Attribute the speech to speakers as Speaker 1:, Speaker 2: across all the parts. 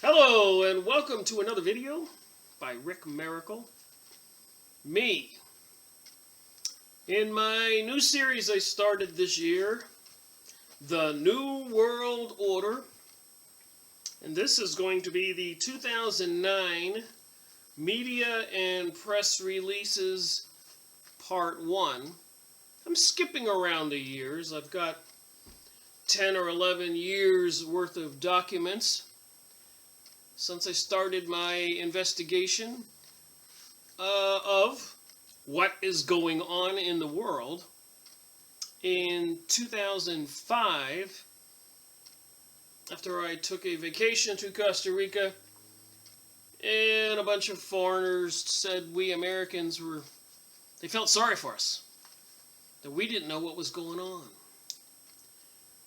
Speaker 1: Hello and welcome to another video by Rick Miracle. Me. In my new series I started this year, The New World Order, and this is going to be the 2009 Media and Press Releases Part 1. I'm skipping around the years. I've got 10 or 11 years worth of documents since I started my investigation of what is going on in the world. In 2005, after I took a vacation to Costa Rica, and a bunch of foreigners said we Americans they felt sorry for us, that we didn't know what was going on,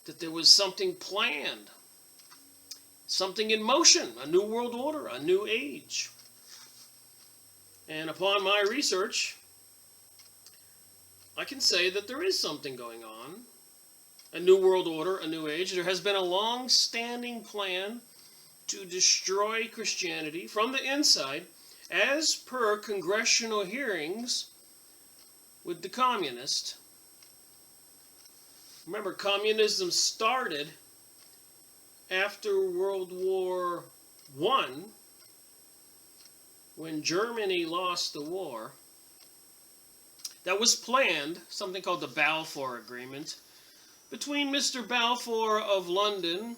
Speaker 1: that there was something planned, something in motion, a new world order, a new age. And upon my research, I can say that there is something going on, a new world order, a new age. There has been a long-standing plan to destroy Christianity from the inside, as per congressional hearings with the communists. Remember, communism started after World War I, when Germany lost the war. That was planned, something called the Balfour Agreement, between Mr. Balfour of London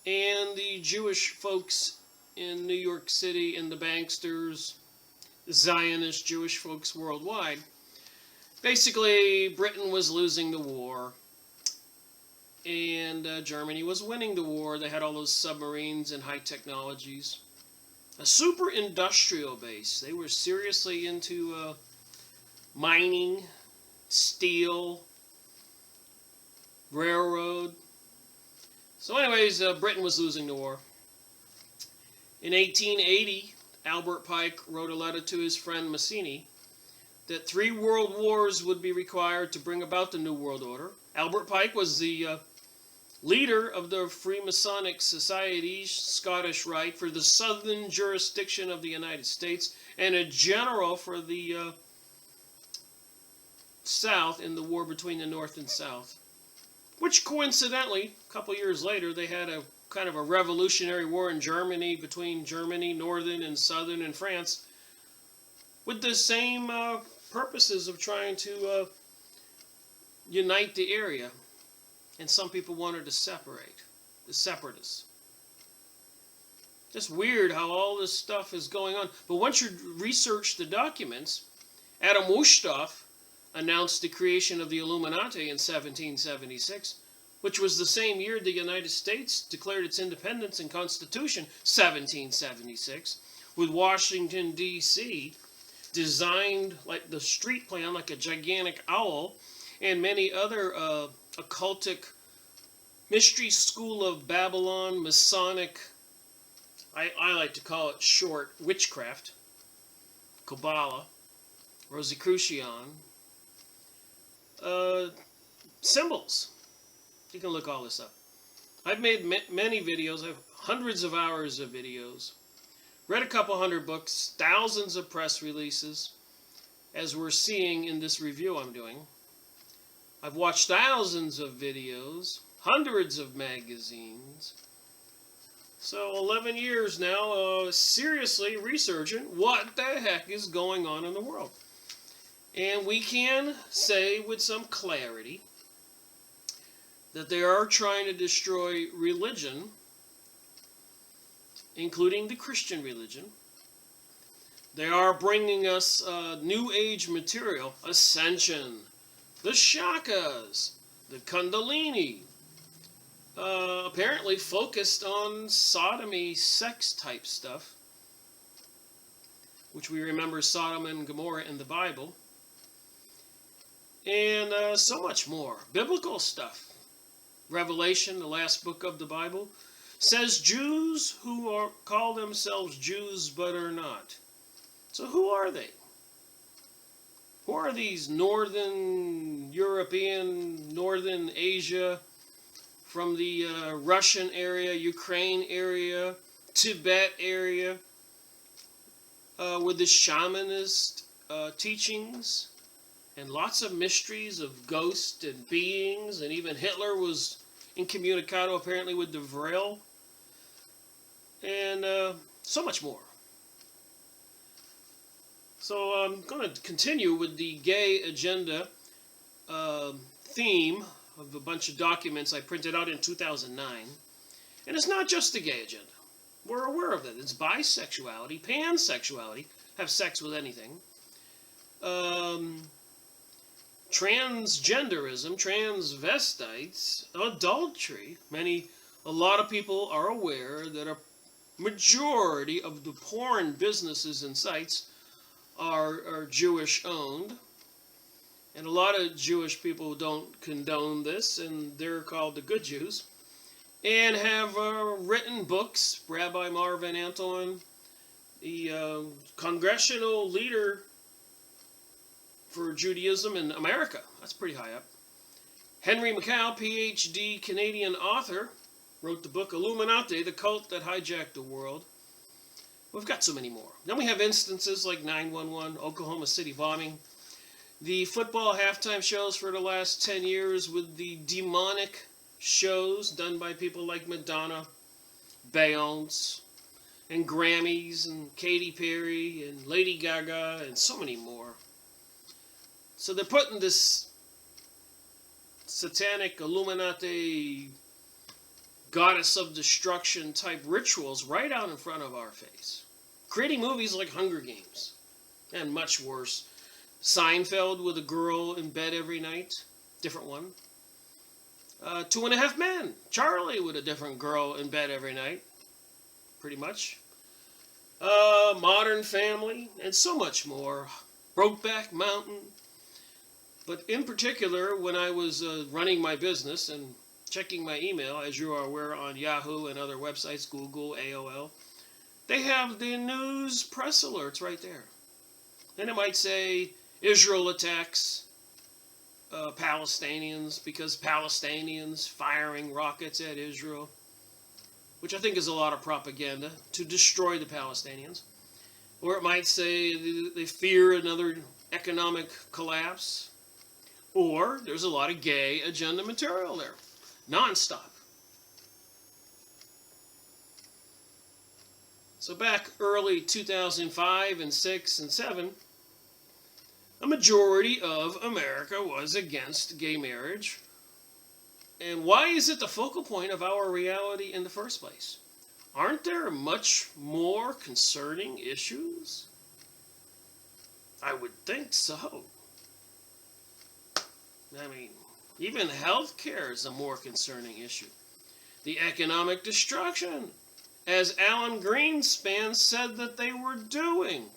Speaker 1: and the Jewish folks in New York City and the banksters, Zionist Jewish folks worldwide. Basically, Britain was losing the war, and Germany was winning the war. They had all those submarines and high technologies. A super industrial base. They were seriously into mining, steel, railroad. So anyways, Britain was losing the war. In 1880, Albert Pike wrote a letter to his friend Mazzini that 3 world wars would be required to bring about the New World Order. Albert Pike was the leader of the Freemasonic Society, Scottish Rite, for the southern jurisdiction of the United States, and a general for the South in the war between the North and South. Which coincidentally, a couple years later, they had a kind of a revolutionary war in Germany, between Germany, Northern and Southern, and France, with the same purposes of trying to unite the area. And some people wanted to separate, the separatists. Just weird how all this stuff is going on. But once you research the documents, Adam Woodstock announced the creation of the Illuminati in 1776, which was the same year the United States declared its independence and Constitution, 1776, with Washington, D.C., designed like the street plan, like a gigantic owl, and many other occultic, mystery school of Babylon, Masonic, I like to call it short, witchcraft, Kabbalah, Rosicrucian, symbols. You can look all this up. I've made many videos. I have hundreds of hours of videos, read a couple hundred books, thousands of press releases, as we're seeing in this review I'm doing. I've watched thousands of videos, hundreds of magazines. So 11 years now, seriously researching what the heck is going on in the world. And we can say with some clarity that they are trying to destroy religion, including the Christian religion. They are bringing us New Age material, Ascension, the Shakas, the Kundalini, apparently focused on sodomy, sex type stuff, which we remember Sodom and Gomorrah in the Bible, and so much more. Biblical stuff. Revelation, the last book of the Bible, says Jews who call themselves Jews but are not. So who are they? Who are these Northern European, Northern Asia, from the Russian area, Ukraine area, Tibet area with the shamanist teachings and lots of mysteries of ghosts and beings, and even Hitler was incommunicado apparently with the Vril, and so much more. So I'm going to continue with the gay agenda theme of a bunch of documents I printed out in 2009. And it's not just the gay agenda. We're aware of it. It's bisexuality, pansexuality, have sex with anything. Transgenderism, transvestites, adultery. A lot of people are aware that a majority of the porn businesses and sites are Jewish owned. And a lot of Jewish people don't condone this, and they're called the good Jews. And have written books. Rabbi Marvin Anton, the congressional leader for Judaism in America. That's pretty high up. Henry McCall, PhD, Canadian author, wrote the book Illuminati, the Cult That Hijacked the World. We've got so many more. Then we have instances like 9/11, Oklahoma City bombing, the football halftime shows for the last 10 years with the demonic shows done by people like Madonna, Beyonce, and Grammys, and Katy Perry, and Lady Gaga, and so many more. So they're putting this satanic Illuminati goddess of destruction type rituals right out in front of our face. Creating movies like Hunger Games, and much worse. Seinfeld with a girl in bed every night, different one. 2.5 Men, Charlie with a different girl in bed every night, pretty much. Modern Family, and so much more. Brokeback Mountain. But in particular, when I was running my business and checking my email, as you are aware on Yahoo and other websites, Google, AOL, they have the news press alerts right there. And it might say, Israel attacks Palestinians because Palestinians firing rockets at Israel, which I think is a lot of propaganda to destroy the Palestinians. Or it might say they fear another economic collapse. Or there's a lot of gay agenda material there, nonstop. So back early 2005 and 6 and 7, a majority of America was against gay marriage. And why is it the focal point of our reality in the first place? Aren't there much more concerning issues? I would think so. I mean, even healthcare is a more concerning issue. The economic destruction, as Alan Greenspan said that they were doing.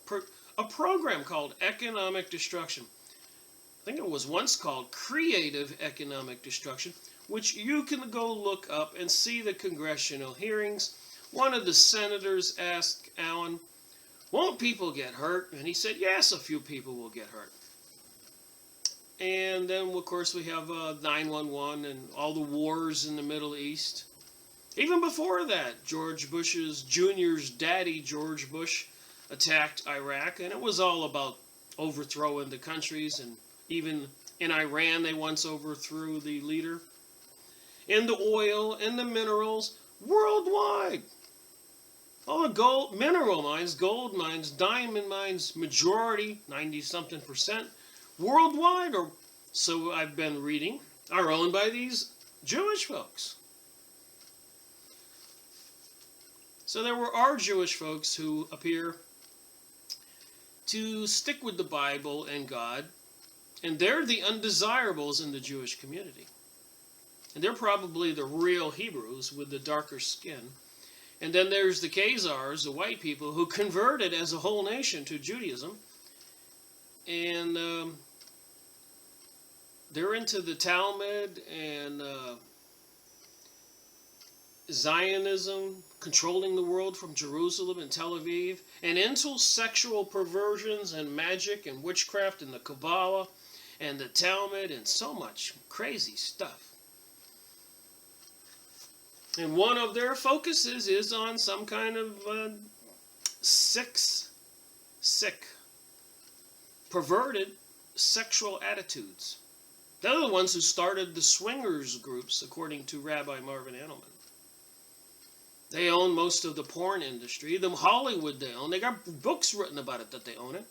Speaker 1: A program called Economic Destruction. I think it was once called Creative Economic Destruction, which you can go look up and see the congressional hearings. One of the senators asked Alan, won't people get hurt? And he said, yes, a few people will get hurt. And then, of course, we have 9/11 and all the wars in the Middle East. Even before that, George Bush's Jr.'s daddy, George Bush, attacked Iraq, and it was all about overthrowing the countries, and even in Iran they once overthrew the leader. And the oil and the minerals worldwide. All the gold, mineral mines, gold mines, diamond mines, majority, 90-something%, worldwide, or so I've been reading, are owned by these Jewish folks. So there are Jewish folks who appear to stick with the Bible and God, and they're the undesirables in the Jewish community. And they're probably the real Hebrews with the darker skin. And then there's the Khazars, the white people, who converted as a whole nation to Judaism. And they're into the Talmud and Zionism, controlling the world from Jerusalem and Tel Aviv, and into sexual perversions and magic and witchcraft and the Kabbalah and the Talmud and so much crazy stuff. And one of their focuses is on some kind of sick, perverted sexual attitudes. They're the ones who started the swingers groups, according to Rabbi Marvin Edelman. They own most of the porn industry. The Hollywood they own. They got books written about it that they own it.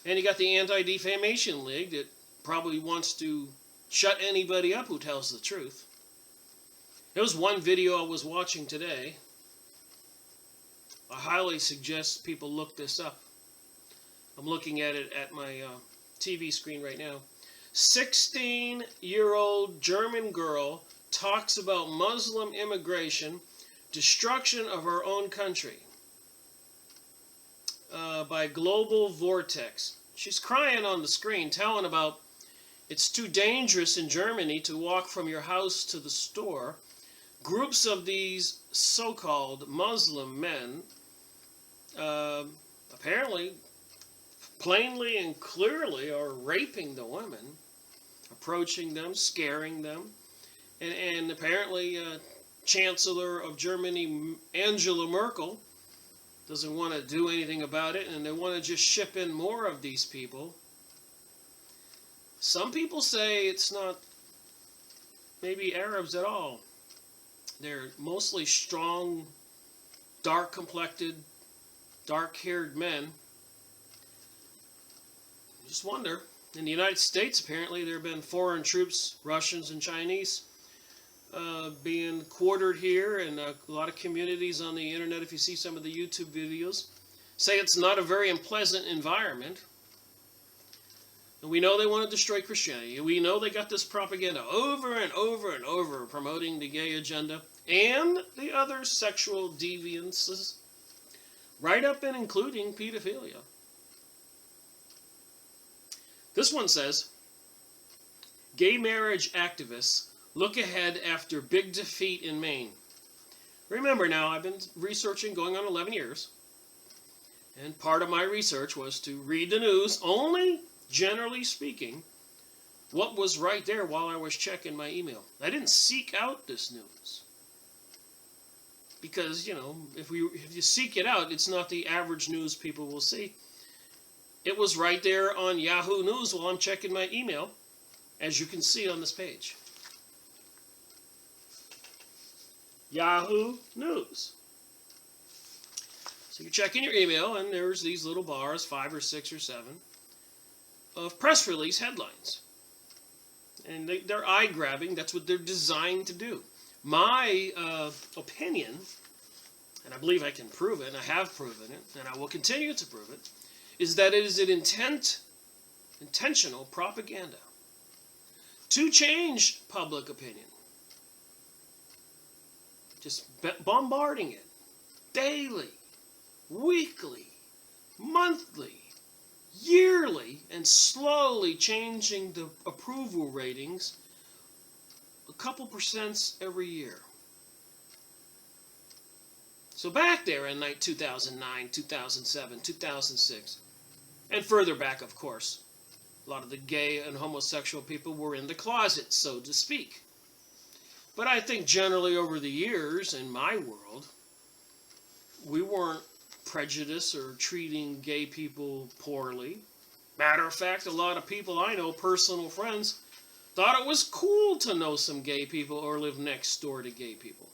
Speaker 1: And you got the Anti-Defamation League that probably wants to shut anybody up who tells the truth. There was one video I was watching today. I highly suggest people look this up. I'm looking at it at my TV screen right now. 16-year-old German girl talks about Muslim immigration, destruction of her own country by Global Vortex. She's crying on the screen, telling about it's too dangerous in Germany to walk from your house to the store. Groups of these so-called Muslim men apparently plainly and clearly are raping the women, approaching them, scaring them, and apparently Chancellor of Germany, Angela Merkel, doesn't want to do anything about it, and they want to just ship in more of these people. Some people say it's not maybe Arabs at all. They're mostly strong, dark-complected, dark-haired men. Just wonder. In the United States, apparently, there have been foreign troops, Russians and Chinese, being quartered here, and a lot of communities on the internet, if you see some of the YouTube videos, say it's not a very unpleasant environment. And we know they want to destroy Christianity. We know they got this propaganda over and over and over promoting the gay agenda and the other sexual deviances, right up and including pedophilia. This one says, gay marriage activists look ahead after big defeat in Maine. Remember now, I've been researching going on 11 years. And part of my research was to read the news, only generally speaking, what was right there while I was checking my email. I didn't seek out this news. Because, you know, if you seek it out, it's not the average news people will see. It was right there on Yahoo News while I'm checking my email, as you can see on this page. Yahoo News. So you're checking your email, and there's these little bars, 5 or 6 or 7, of press release headlines. And they're eye-grabbing. That's what they're designed to do. My opinion, and I believe I can prove it, and I have proven it, and I will continue to prove it, is that it is an intentional propaganda to change public opinion. Just bombarding it daily, weekly, monthly, yearly, and slowly changing the approval ratings a couple percent every year. So back there in 2009, 2007, 2006, and further back, of course, a lot of the gay and homosexual people were in the closet, so to speak. But I think generally over the years in my world, we weren't prejudiced or treating gay people poorly. Matter of fact, a lot of people I know, personal friends, thought it was cool to know some gay people or live next door to gay people.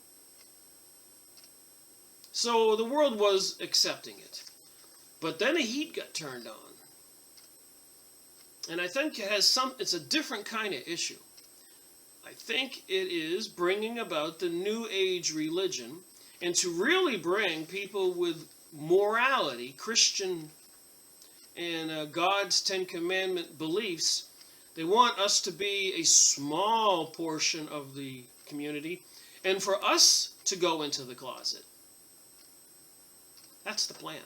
Speaker 1: So the world was accepting it. But then the heat got turned on. And I think it's a different kind of issue. I think it is bringing about the New Age religion, and to really bring people with morality, Christian and God's Ten Commandment beliefs. They want us to be a small portion of the community, and for us to go into the closet. That's the plan.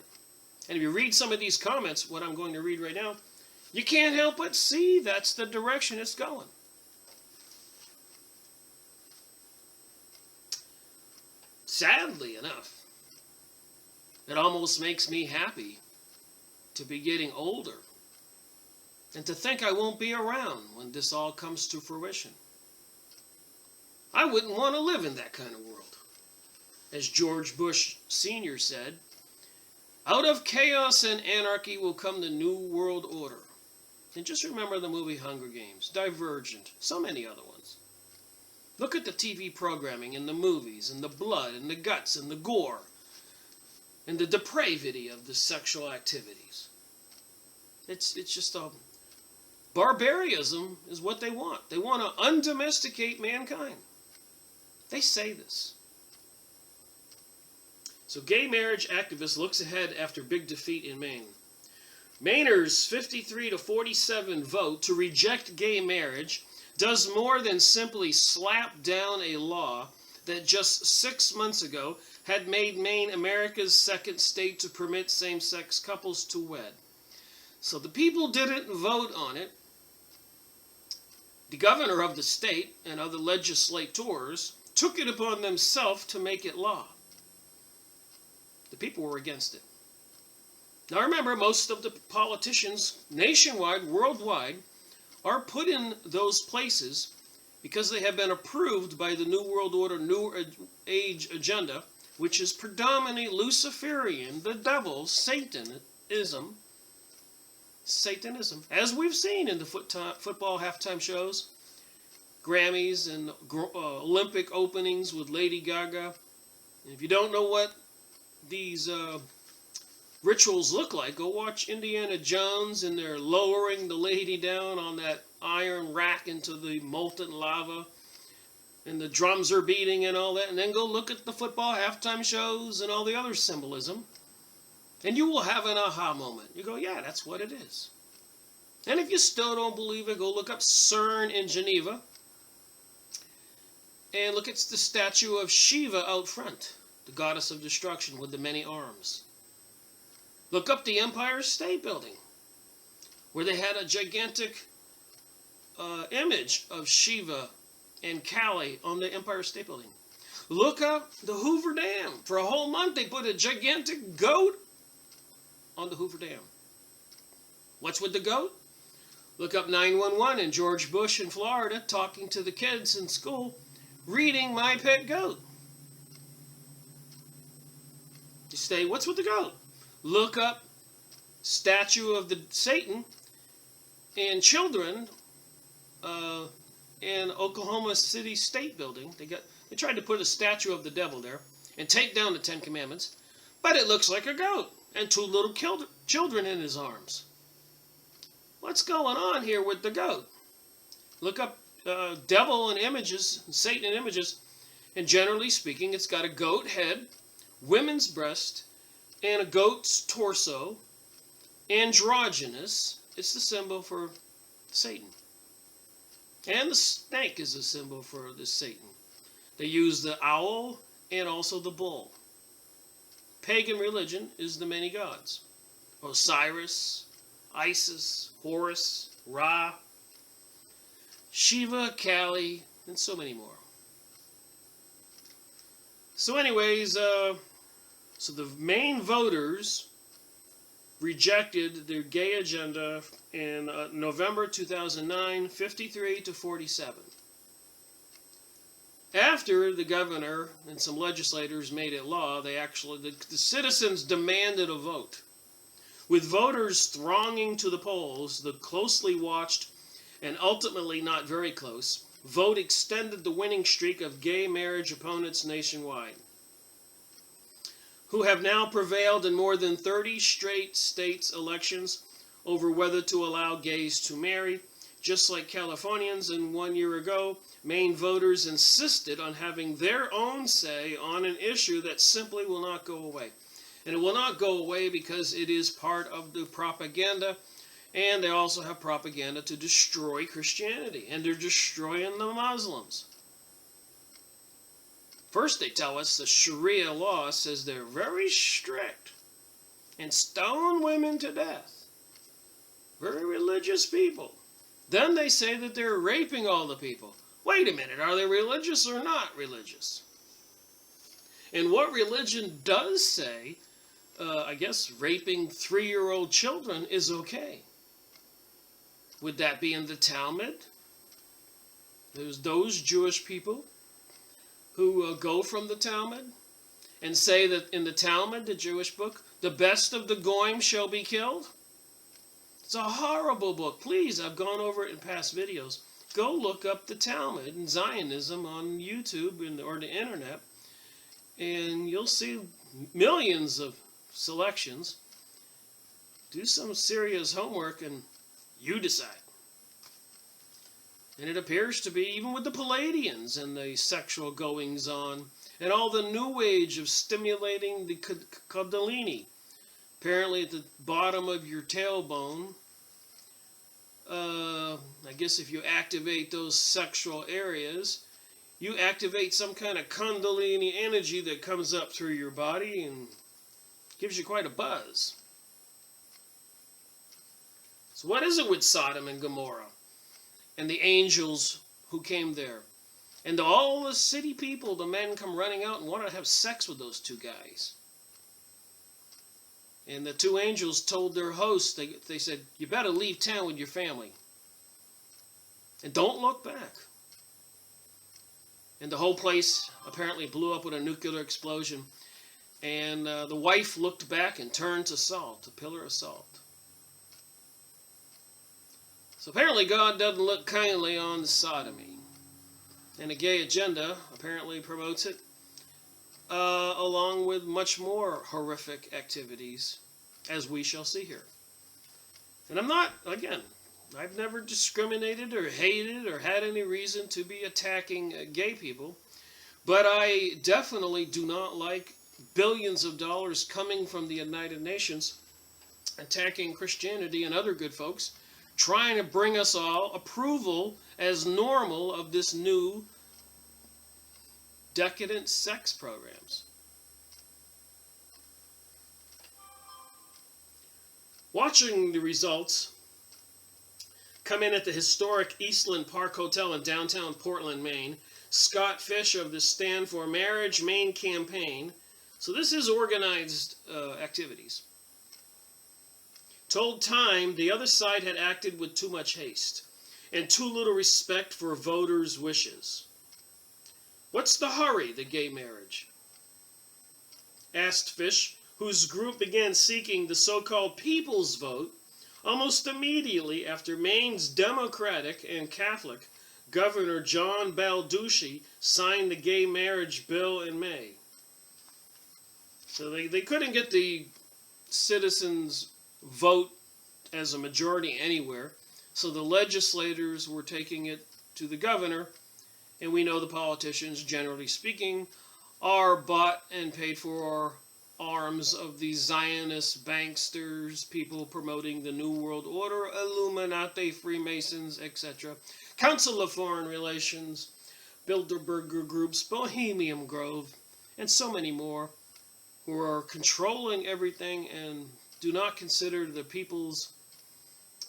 Speaker 1: And if you read some of these comments, what I'm going to read right now, you can't help but see that's the direction it's going. Sadly enough, it almost makes me happy to be getting older and to think I won't be around when this all comes to fruition. I wouldn't want to live in that kind of world. As George Bush Sr. said, out of chaos and anarchy will come the new world order. And just remember the movie Hunger Games, Divergent, so many other ones. Look at the TV programming and the movies and the blood and the guts and the gore and the depravity of the sexual activities. It's just a barbarism is what they want. They want to undomesticate mankind. They say this. So gay marriage activist looks ahead after big defeat in Maine. Mainers' 53-47 vote to reject gay marriage does more than simply slap down a law that just 6 months ago had made Maine America's second state to permit same-sex couples to wed. So the people didn't vote on it. The governor of the state and other legislators took it upon themselves to make it law. The people were against it. Now remember, most of the politicians nationwide, worldwide, are put in those places because they have been approved by the New World Order, New Age agenda, which is predominantly Luciferian, the devil, Satanism, as we've seen in the football halftime shows, Grammys and Olympic openings with Lady Gaga. And if you don't know what these rituals look like, go watch Indiana Jones, and they're lowering the lady down on that iron rack into the molten lava, and the drums are beating and all that, and then go look at the football halftime shows and all the other symbolism, and you will have an aha moment. You go, yeah, that's what it is. And if you still don't believe it, go look up CERN in Geneva, and look at the statue of Shiva out front, the goddess of destruction with the many arms. Look up the Empire State Building, where they had a gigantic image of Shiva and Kali on the Empire State Building. Look up the Hoover Dam. For a whole month, they put a gigantic goat on the Hoover Dam. What's with the goat? Look up 911 and George Bush in Florida talking to the kids in school, reading My Pet Goat. You say, what's with the goat? Look up statue of the Satan and children in Oklahoma City State Building. They tried to put a statue of the devil there and take down the Ten Commandments, but it looks like a goat and two little children in his arms. What's going on here with the goat? Look up devil and images, Satan and images, and generally speaking, it's got a goat head, women's breast, and a goat's torso, androgynous. It's the symbol for Satan. And the snake is a symbol for the Satan. They use the owl and also the bull. Pagan religion is the many gods. Osiris, Isis, Horus, Ra, Shiva, Kali, and so many more. So anyways, so the main voters rejected their gay agenda in November 2009, 53-47. After the governor and some legislators made it law, the citizens demanded a vote. With voters thronging to the polls, the closely watched and ultimately not very close vote extended the winning streak of gay marriage opponents nationwide, who have now prevailed in more than 30 straight states' elections over whether to allow gays to marry. Just like Californians, and 1 year ago, Maine voters insisted on having their own say on an issue that simply will not go away. And it will not go away because it is part of the propaganda, and they also have propaganda to destroy Christianity, and they're destroying the Muslims. First, they tell us the Sharia law says they're very strict and stone women to death. Very religious people. Then they say that they're raping all the people. Wait a minute, are they religious or not religious? And what religion does say, I guess raping 3-year-old children is okay. Would that be in the Talmud? There's those Jewish people who go from the Talmud and say that in the Talmud, the Jewish book, the best of the goyim shall be killed. It's a horrible book. Please, I've gone over it in past videos. Go look up the Talmud and Zionism on YouTube or the internet, and you'll see millions of selections. Do some serious homework and you decide. And it appears to be, even with the Palladians and the sexual goings-on, and all the new age of stimulating the Kundalini, apparently at the bottom of your tailbone. I guess if you activate those sexual areas, you activate some kind of Kundalini energy that comes up through your body and gives you quite a buzz. So what is it with Sodom and Gomorrah and the angels who came there? And all the city people, the men come running out and want to have sex with those two guys. And the two angels told their host, they said, you better leave town with your family. And don't look back. And the whole place apparently blew up with a nuclear explosion. And the wife looked back and turned to salt, a pillar of salt. So apparently God doesn't look kindly on the sodomy. And the gay agenda apparently promotes it, along with much more horrific activities, as we shall see here. And I'm not, again, I've never discriminated or hated or had any reason to be attacking gay people, but I definitely do not like billions of dollars coming from the United Nations attacking Christianity and other good folks, trying to bring us all approval as normal of this new decadent sex programs. Watching the results come in at the historic Eastland Park Hotel in downtown Portland, Maine, Scott Fish of the Stand for Marriage Maine campaign. So this is organized activities. Told Time the other side had acted with too much haste and too little respect for voters' wishes. What's the hurry, the gay marriage? Asked Fish, whose group began seeking the so-called people's vote almost immediately after Maine's Democratic and Catholic Governor John Balducci signed the gay marriage bill in May. So they couldn't get the citizens' vote as a majority anywhere, so the legislators were taking it to the governor, and we know the politicians, generally speaking, are bought and paid for arms of these Zionist banksters, people promoting the New World Order, Illuminati, Freemasons, etc., Council of Foreign Relations, Bilderberger groups, Bohemian Grove, and so many more, who are controlling everything and do not consider the people's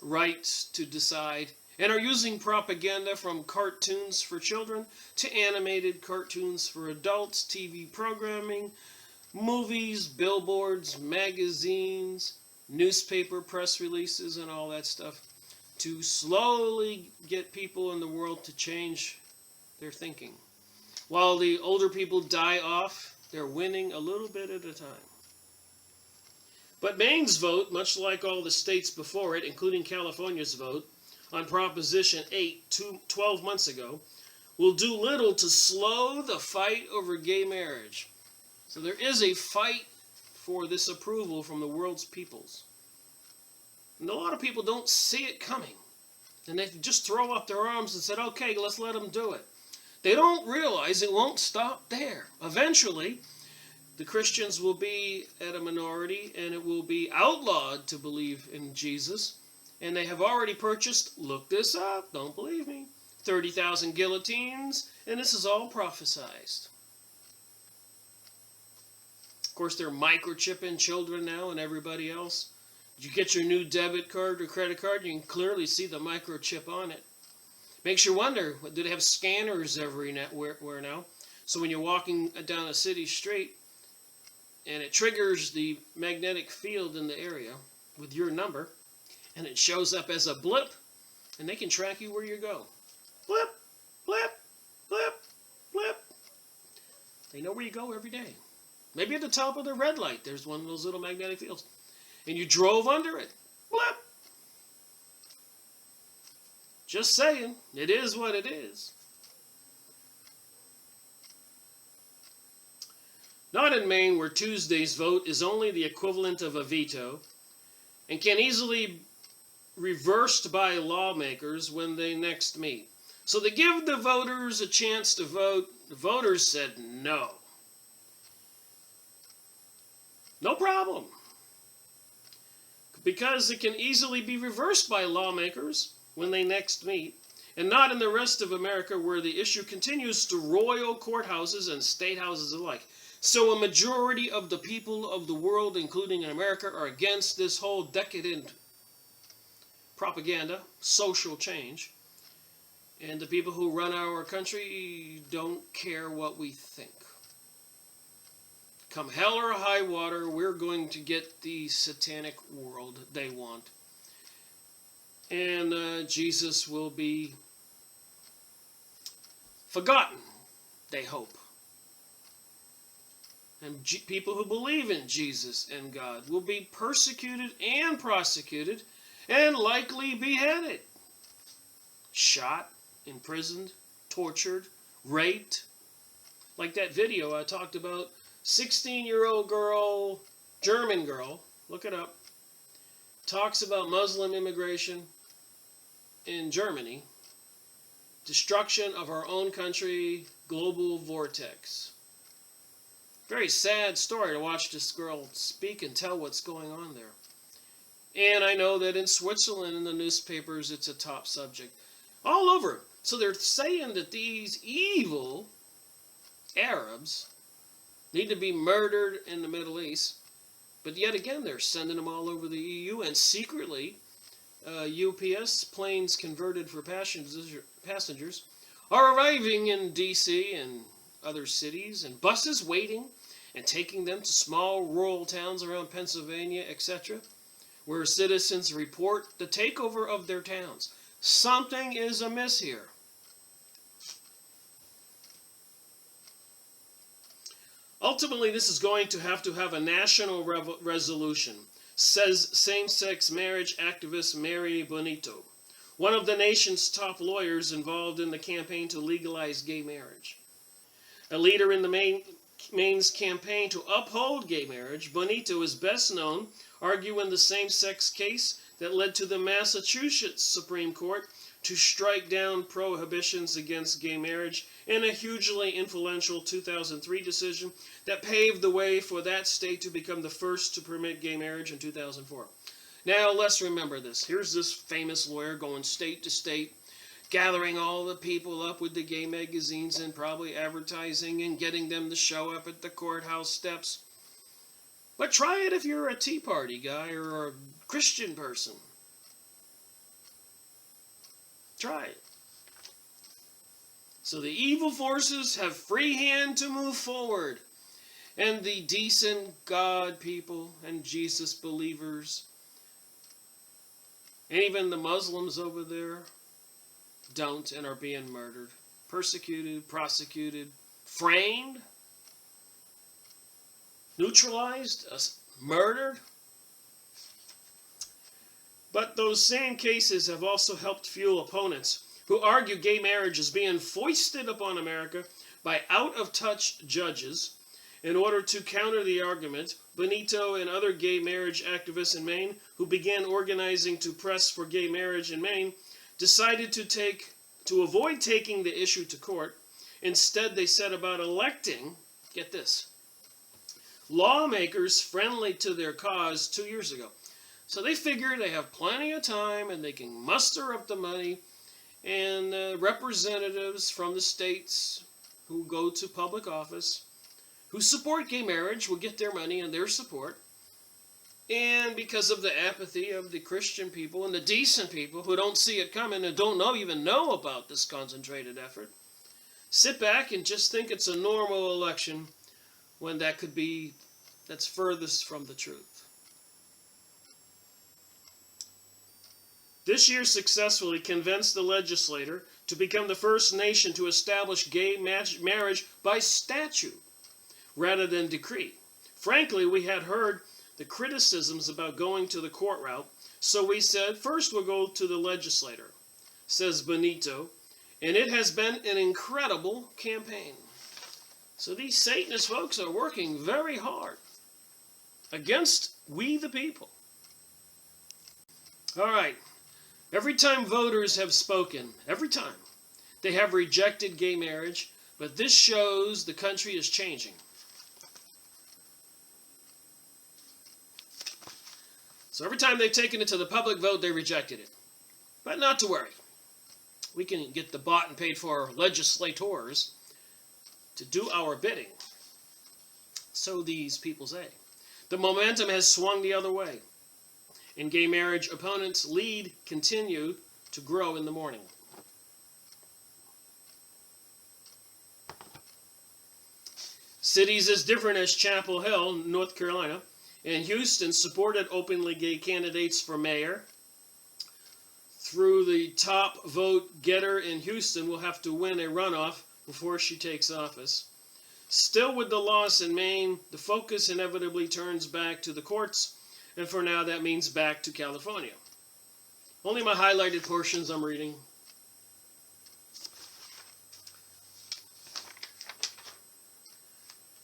Speaker 1: rights to decide, and are using propaganda from cartoons for children to animated cartoons for adults, TV programming, movies, billboards, magazines, newspaper press releases, and all that stuff, to slowly get people in the world to change their thinking. While the older people die off, they're winning a little bit at a time. But Maine's vote, much like all the states before it, including California's vote, on Proposition 8 12 months ago, will do little to slow the fight over gay marriage. So there is a fight for this approval from the world's peoples. And a lot of people don't see it coming. And they just throw up their arms and said, okay, let's let them do it. They don't realize it won't stop there. Eventually, the Christians will be at a minority, and it will be outlawed to believe in Jesus. And they have already purchased, look this up, don't believe me, 30,000 guillotines, and this is all prophesized. Of course, they're microchipping children now and everybody else. You get your new debit card or credit card, you can clearly see the microchip on it. Makes you wonder, do they have scanners everywhere now? So when you're walking down a city street, and it triggers the magnetic field in the area with your number, and it shows up as a blip, and they can track you where you go. Blip, blip, blip, blip. They know where you go every day. Maybe at the top of the red light, there's one of those little magnetic fields. And you drove under it. Blip! Just saying, it is what it is. Not in Maine, where Tuesday's vote is only the equivalent of a veto and can easily be reversed by lawmakers when they next meet. So they give the voters a chance to vote. The voters said no. No problem. Because it can easily be reversed by lawmakers when they next meet, and not in the rest of America where the issue continues to roil courthouses and state houses alike. So a majority of the people of the world, including in America, are against this whole decadent propaganda, social change. And the people who run our country don't care what we think. Come hell or high water, we're going to get the satanic world they want. And Jesus will be forgotten, they hope. And people who believe in Jesus and God will be persecuted and prosecuted and likely beheaded, shot, imprisoned, tortured, raped. Like that video I talked about, 16-year-old girl, German girl, look it up, talks about Muslim immigration in Germany, destruction of our own country, global vortex. Very sad story to watch this girl speak and tell what's going on there. And I know that in Switzerland, in the newspapers, it's a top subject. All over. So they're saying that these evil Arabs need to be murdered in the Middle East. But yet again, they're sending them all over the EU. And secretly, UPS planes converted for passengers are arriving in D.C. and other cities, and buses waiting and taking them to small rural towns around Pennsylvania, etc., where citizens report the takeover of their towns. Something is amiss here. Ultimately, this is going to have a national resolution, says same-sex marriage activist Mary Bonito, one of the nation's top lawyers involved in the campaign to legalize gay marriage. A leader in the Maine's campaign to uphold gay marriage, Bonito is best known arguing the same-sex case that led to the Massachusetts Supreme Court to strike down prohibitions against gay marriage in a hugely influential 2003 decision that paved the way for that state to become the first to permit gay marriage in 2004. Now, let's remember this. Here's this famous lawyer going state to state, gathering all the people up with the gay magazines and probably advertising and getting them to show up at the courthouse steps. But try it if you're a Tea Party guy or a Christian person. Try it. So the evil forces have free hand to move forward. And the decent God people and Jesus believers, and even the Muslims over there, don't and are being murdered, persecuted, prosecuted, framed, neutralized, murdered. But those same cases have also helped fuel opponents who argue gay marriage is being foisted upon America by out-of-touch judges. In order to counter the argument, Bonito and other gay marriage activists in Maine who began organizing to press for gay marriage in Maine decided to avoid taking the issue to court. Instead, they set about electing, get this, lawmakers friendly to their cause 2 years ago. So they figure they have plenty of time and they can muster up the money, and representatives from the states who go to public office who support gay marriage will get their money and their support. And because of the apathy of the Christian people and the decent people who don't see it coming and don't even know about this concentrated effort, sit back and just think it's a normal election when that's furthest from the truth. This year successfully convinced the legislature to become the first nation to establish gay marriage by statute. rather than decree. Frankly, we had heard the criticisms about going to the court route, so we said, first we'll go to the legislator, says Benito, and it has been an incredible campaign. So these Satanist folks are working very hard against we the people. All right, every time voters have spoken, every time, they have rejected gay marriage, but this shows the country is changing. So every time they've taken it to the public vote, they rejected it. But not to worry. We can get the bought and paid for legislators to do our bidding. So these people say. The momentum has swung the other way. And gay marriage opponents' lead continue to grow in the morning. Cities as different as Chapel Hill, North Carolina, and Houston supported openly gay candidates for mayor. Through the top vote getter in Houston will have to win a runoff before she takes office. Still with the loss in Maine, the focus inevitably turns back to the courts, and for now that means back to California. Only my highlighted portions I'm reading.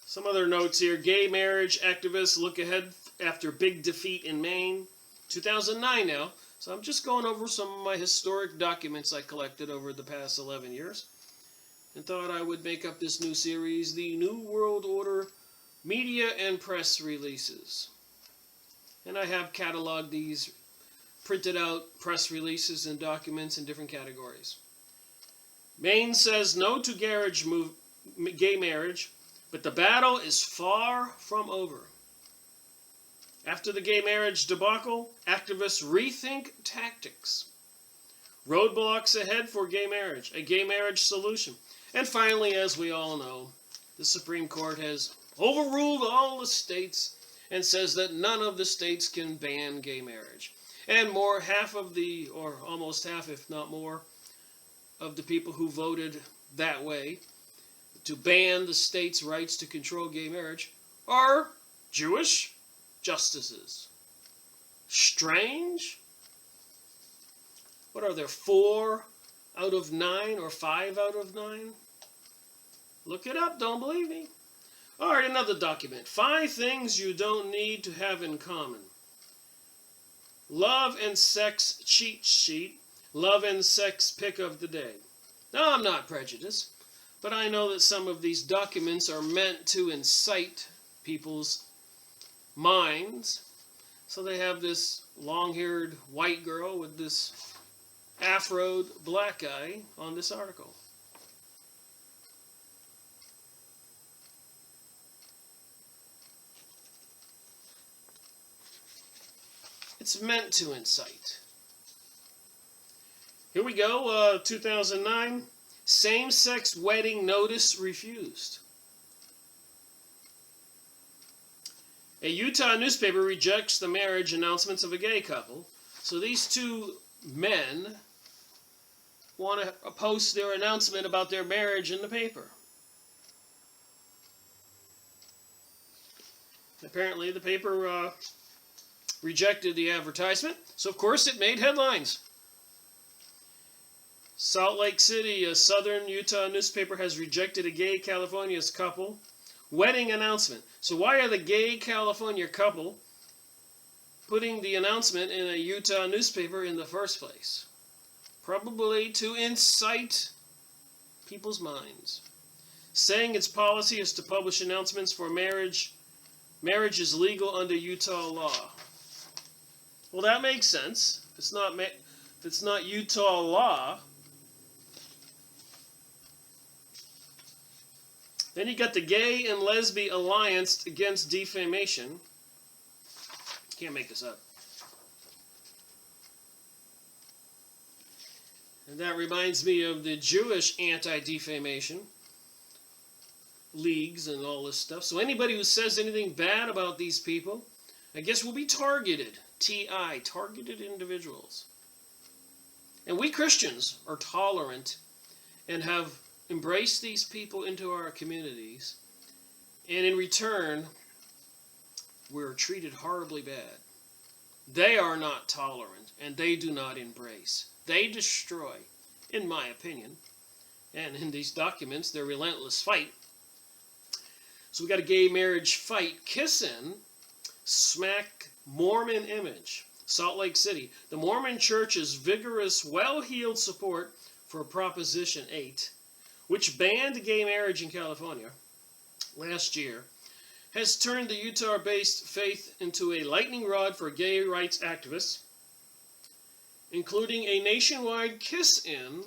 Speaker 1: Some other notes here. Gay marriage activists look ahead after big defeat in Maine. 2009 now. So I'm just going over some of my historic documents I collected over the past 11 years. And thought I would make up this new series, the New World Order Media and Press Releases. And I have cataloged these printed out press releases and documents in different categories. Maine says no to gay marriage, but the battle is far from over. After the gay marriage debacle, activists rethink tactics. Roadblocks ahead for gay marriage, a gay marriage solution. And finally, as we all know, the Supreme Court has overruled all the states and says that none of the states can ban gay marriage. And half of the, or almost half, if not more, of the people who voted that way to ban the state's rights to control gay marriage are Jewish justices. Strange? What are there, 4 out of 9 or 5 out of 9? Look it up, don't believe me. All right, another document. 5 things you don't need to have in common. Love and sex cheat sheet. Love and sex pick of the day. Now, I'm not prejudiced, but I know that some of these documents are meant to incite people's minds. So they have this long-haired white girl with this afroed black guy on this article. It's meant to incite. Here we go, 2009, same-sex wedding notice refused. A Utah newspaper rejects the marriage announcements of a gay couple. So these 2 men want to post their announcement about their marriage in the paper. Apparently the paper rejected the advertisement, so of course it made headlines. Salt Lake City, a southern Utah newspaper, has rejected a gay California couple wedding announcement. So why are the gay California couple putting the announcement in a Utah newspaper in the first place? Probably to incite people's minds. Saying its policy is to publish announcements for marriage. Marriage is legal under Utah law. Well, that makes sense. If it's not Utah law, then you got the Gay and Lesbian Alliance Against Defamation. Can't make this up. And that reminds me of the Jewish anti-defamation leagues and all this stuff. So anybody who says anything bad about these people, I guess will be targeted. TI, targeted individuals. And we Christians are tolerant and have embraced these people into our communities. And in return, we're treated horribly bad. They are not tolerant, and they do not embrace. They destroy, in my opinion, and in these documents, their relentless fight. So we got a gay marriage fight, kissing, smack Mormon image. Salt Lake City. The Mormon Church's vigorous, well-heeled support for Proposition 8, which banned gay marriage in California last year, has turned the Utah-based faith into a lightning rod for gay rights activists, including a nationwide kiss-in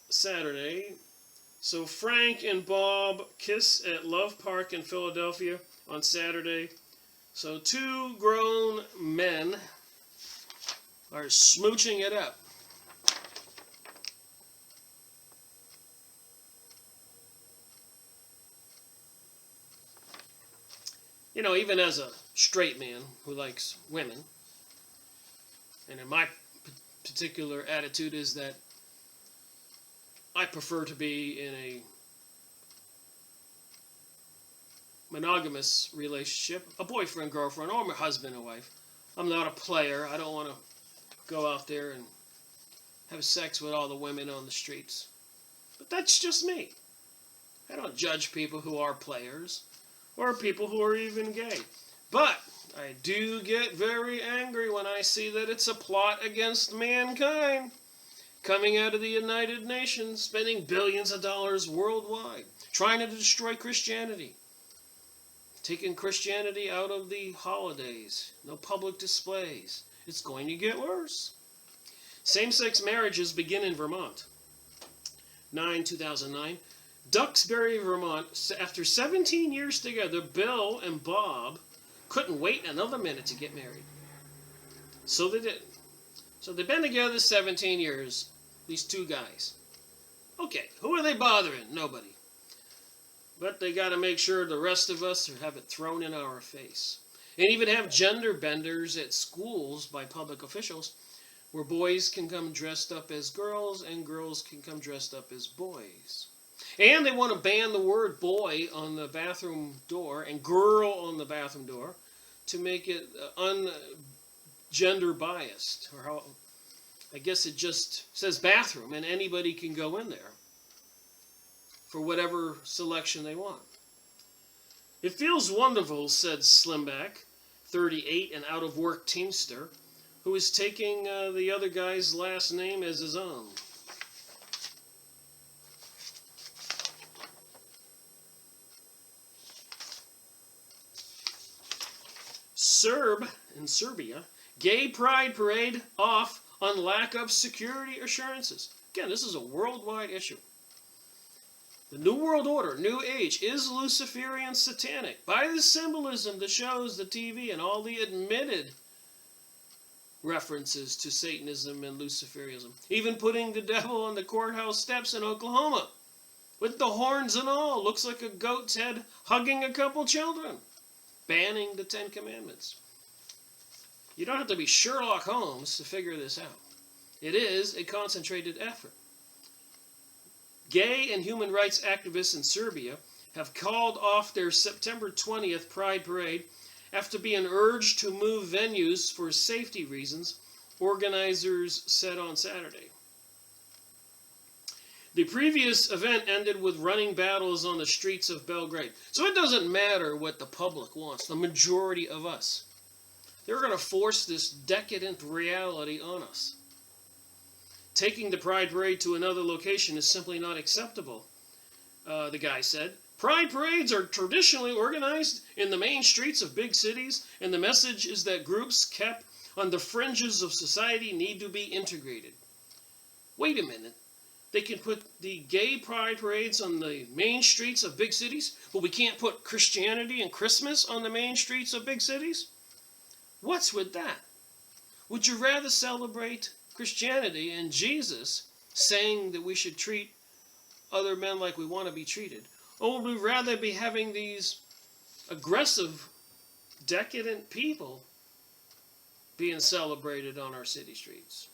Speaker 1: Saturday. So Frank and Bob kiss at Love Park in Philadelphia on Saturday. So two grown men are smooching it up. You know, even as a straight man who likes women, and in my particular attitude is that I prefer to be in a monogamous relationship, a boyfriend, girlfriend, or a husband and wife. I'm not a player. I don't want to go out there and have sex with all the women on the streets. But that's just me. I don't judge people who are players or people who are even gay. But I do get very angry when I see that it's a plot against mankind coming out of the United Nations, spending billions of dollars worldwide, trying to destroy Christianity, taking Christianity out of the holidays, no public displays. It's going to get worse. Same-sex marriages begin in Vermont. 2009. Duxbury, Vermont, after 17 years together, Bill and Bob couldn't wait another minute to get married. So they did. So they've been together 17 years, these two guys. Okay, who are they bothering? Nobody. But they got to make sure the rest of us have it thrown in our face. And even have gender benders at schools by public officials where boys can come dressed up as girls and girls can come dressed up as boys. And they want to ban the word boy on the bathroom door and girl on the bathroom door to make it gender biased. Or how, I guess it just says bathroom and anybody can go in there for whatever selection they want. It feels wonderful, said Slimback, 38 and out-of-work teamster, who is taking the other guy's last name as his own. Serb in Serbia, gay pride parade off on lack of security assurances. Again, this is a worldwide issue. The New World Order, New Age, is Luciferian satanic by the symbolism, the shows, the TV, and all the admitted references to Satanism and Luciferianism. Even putting the devil on the courthouse steps in Oklahoma with the horns and all. Looks like a goat's head hugging a couple children. Banning the Ten Commandments. You don't have to be Sherlock Holmes to figure this out. It is a concentrated effort. Gay and human rights activists in Serbia have called off their September 20th Pride Parade after being urged to move venues for safety reasons, organizers said on Saturday. The previous event ended with running battles on the streets of Belgrade. So it doesn't matter what the public wants, the majority of us. They're going to force this decadent reality on us. Taking the Pride Parade to another location is simply not acceptable, the guy said. Pride parades are traditionally organized in the main streets of big cities, and the message is that groups kept on the fringes of society need to be integrated. Wait a minute. They can put the gay pride parades on the main streets of big cities, but we can't put Christianity and Christmas on the main streets of big cities? What's with that? Would you rather celebrate Christianity and Jesus saying that we should treat other men like we want to be treated? Or would we rather be having these aggressive, decadent people being celebrated on our city streets?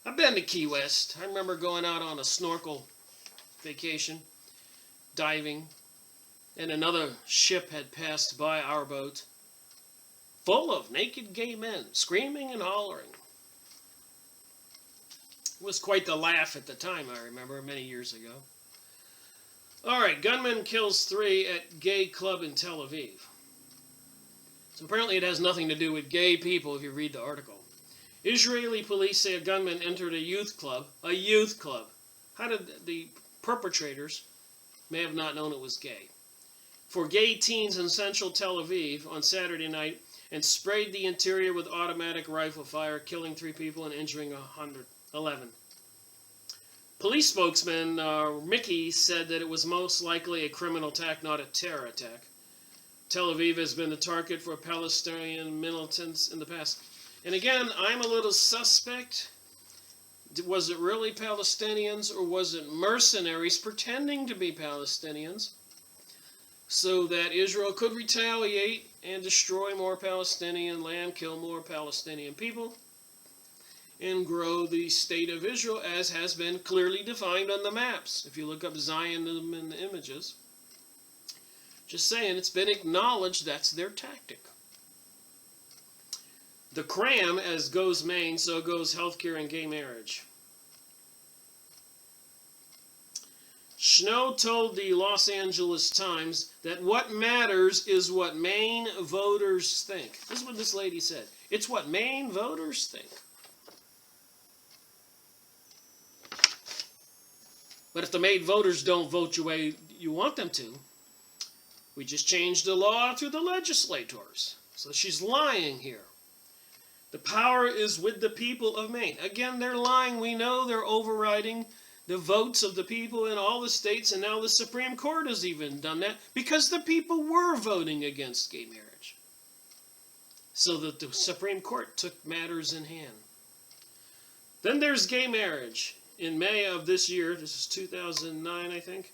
Speaker 1: I've been to Key West. I remember going out on a snorkel vacation, diving, and another ship had passed by our boat, full of naked gay men, screaming and hollering. It was quite the laugh at the time, I remember, many years ago. All right, gunman kills 3 at gay club in Tel Aviv. So apparently it has nothing to do with gay people if you read the article. Israeli police say a gunman entered a youth club. A youth club. How did the perpetrators may have not known it was gay? For gay teens in central Tel Aviv on Saturday night and sprayed the interior with automatic rifle fire, killing 3 people and injuring 111. Police spokesman Mickey said that it was most likely a criminal attack, not a terror attack. Tel Aviv has been the target for Palestinian militants in the past. And again, I'm a little suspect. Was it really Palestinians or was it mercenaries pretending to be Palestinians so that Israel could retaliate and destroy more Palestinian land, kill more Palestinian people, and grow the state of Israel as has been clearly defined on the maps? If you look up Zionism in the images, just saying, it's been acknowledged that's their tactic. The cram, as goes Maine, so goes healthcare and gay marriage. Snow told the Los Angeles Times that what matters is what Maine voters think. This is what this lady said. It's what Maine voters think. But if the Maine voters don't vote the way you want them to, we just changed the law through the legislators. So she's lying here. The power is with the people of Maine. Again, they're lying. We know they're overriding the votes of the people in all the states, and now the Supreme Court has even done that because the people were voting against gay marriage. So that the Supreme Court took matters in hand. Then there's gay marriage. In May of this year, this is 2009, I think,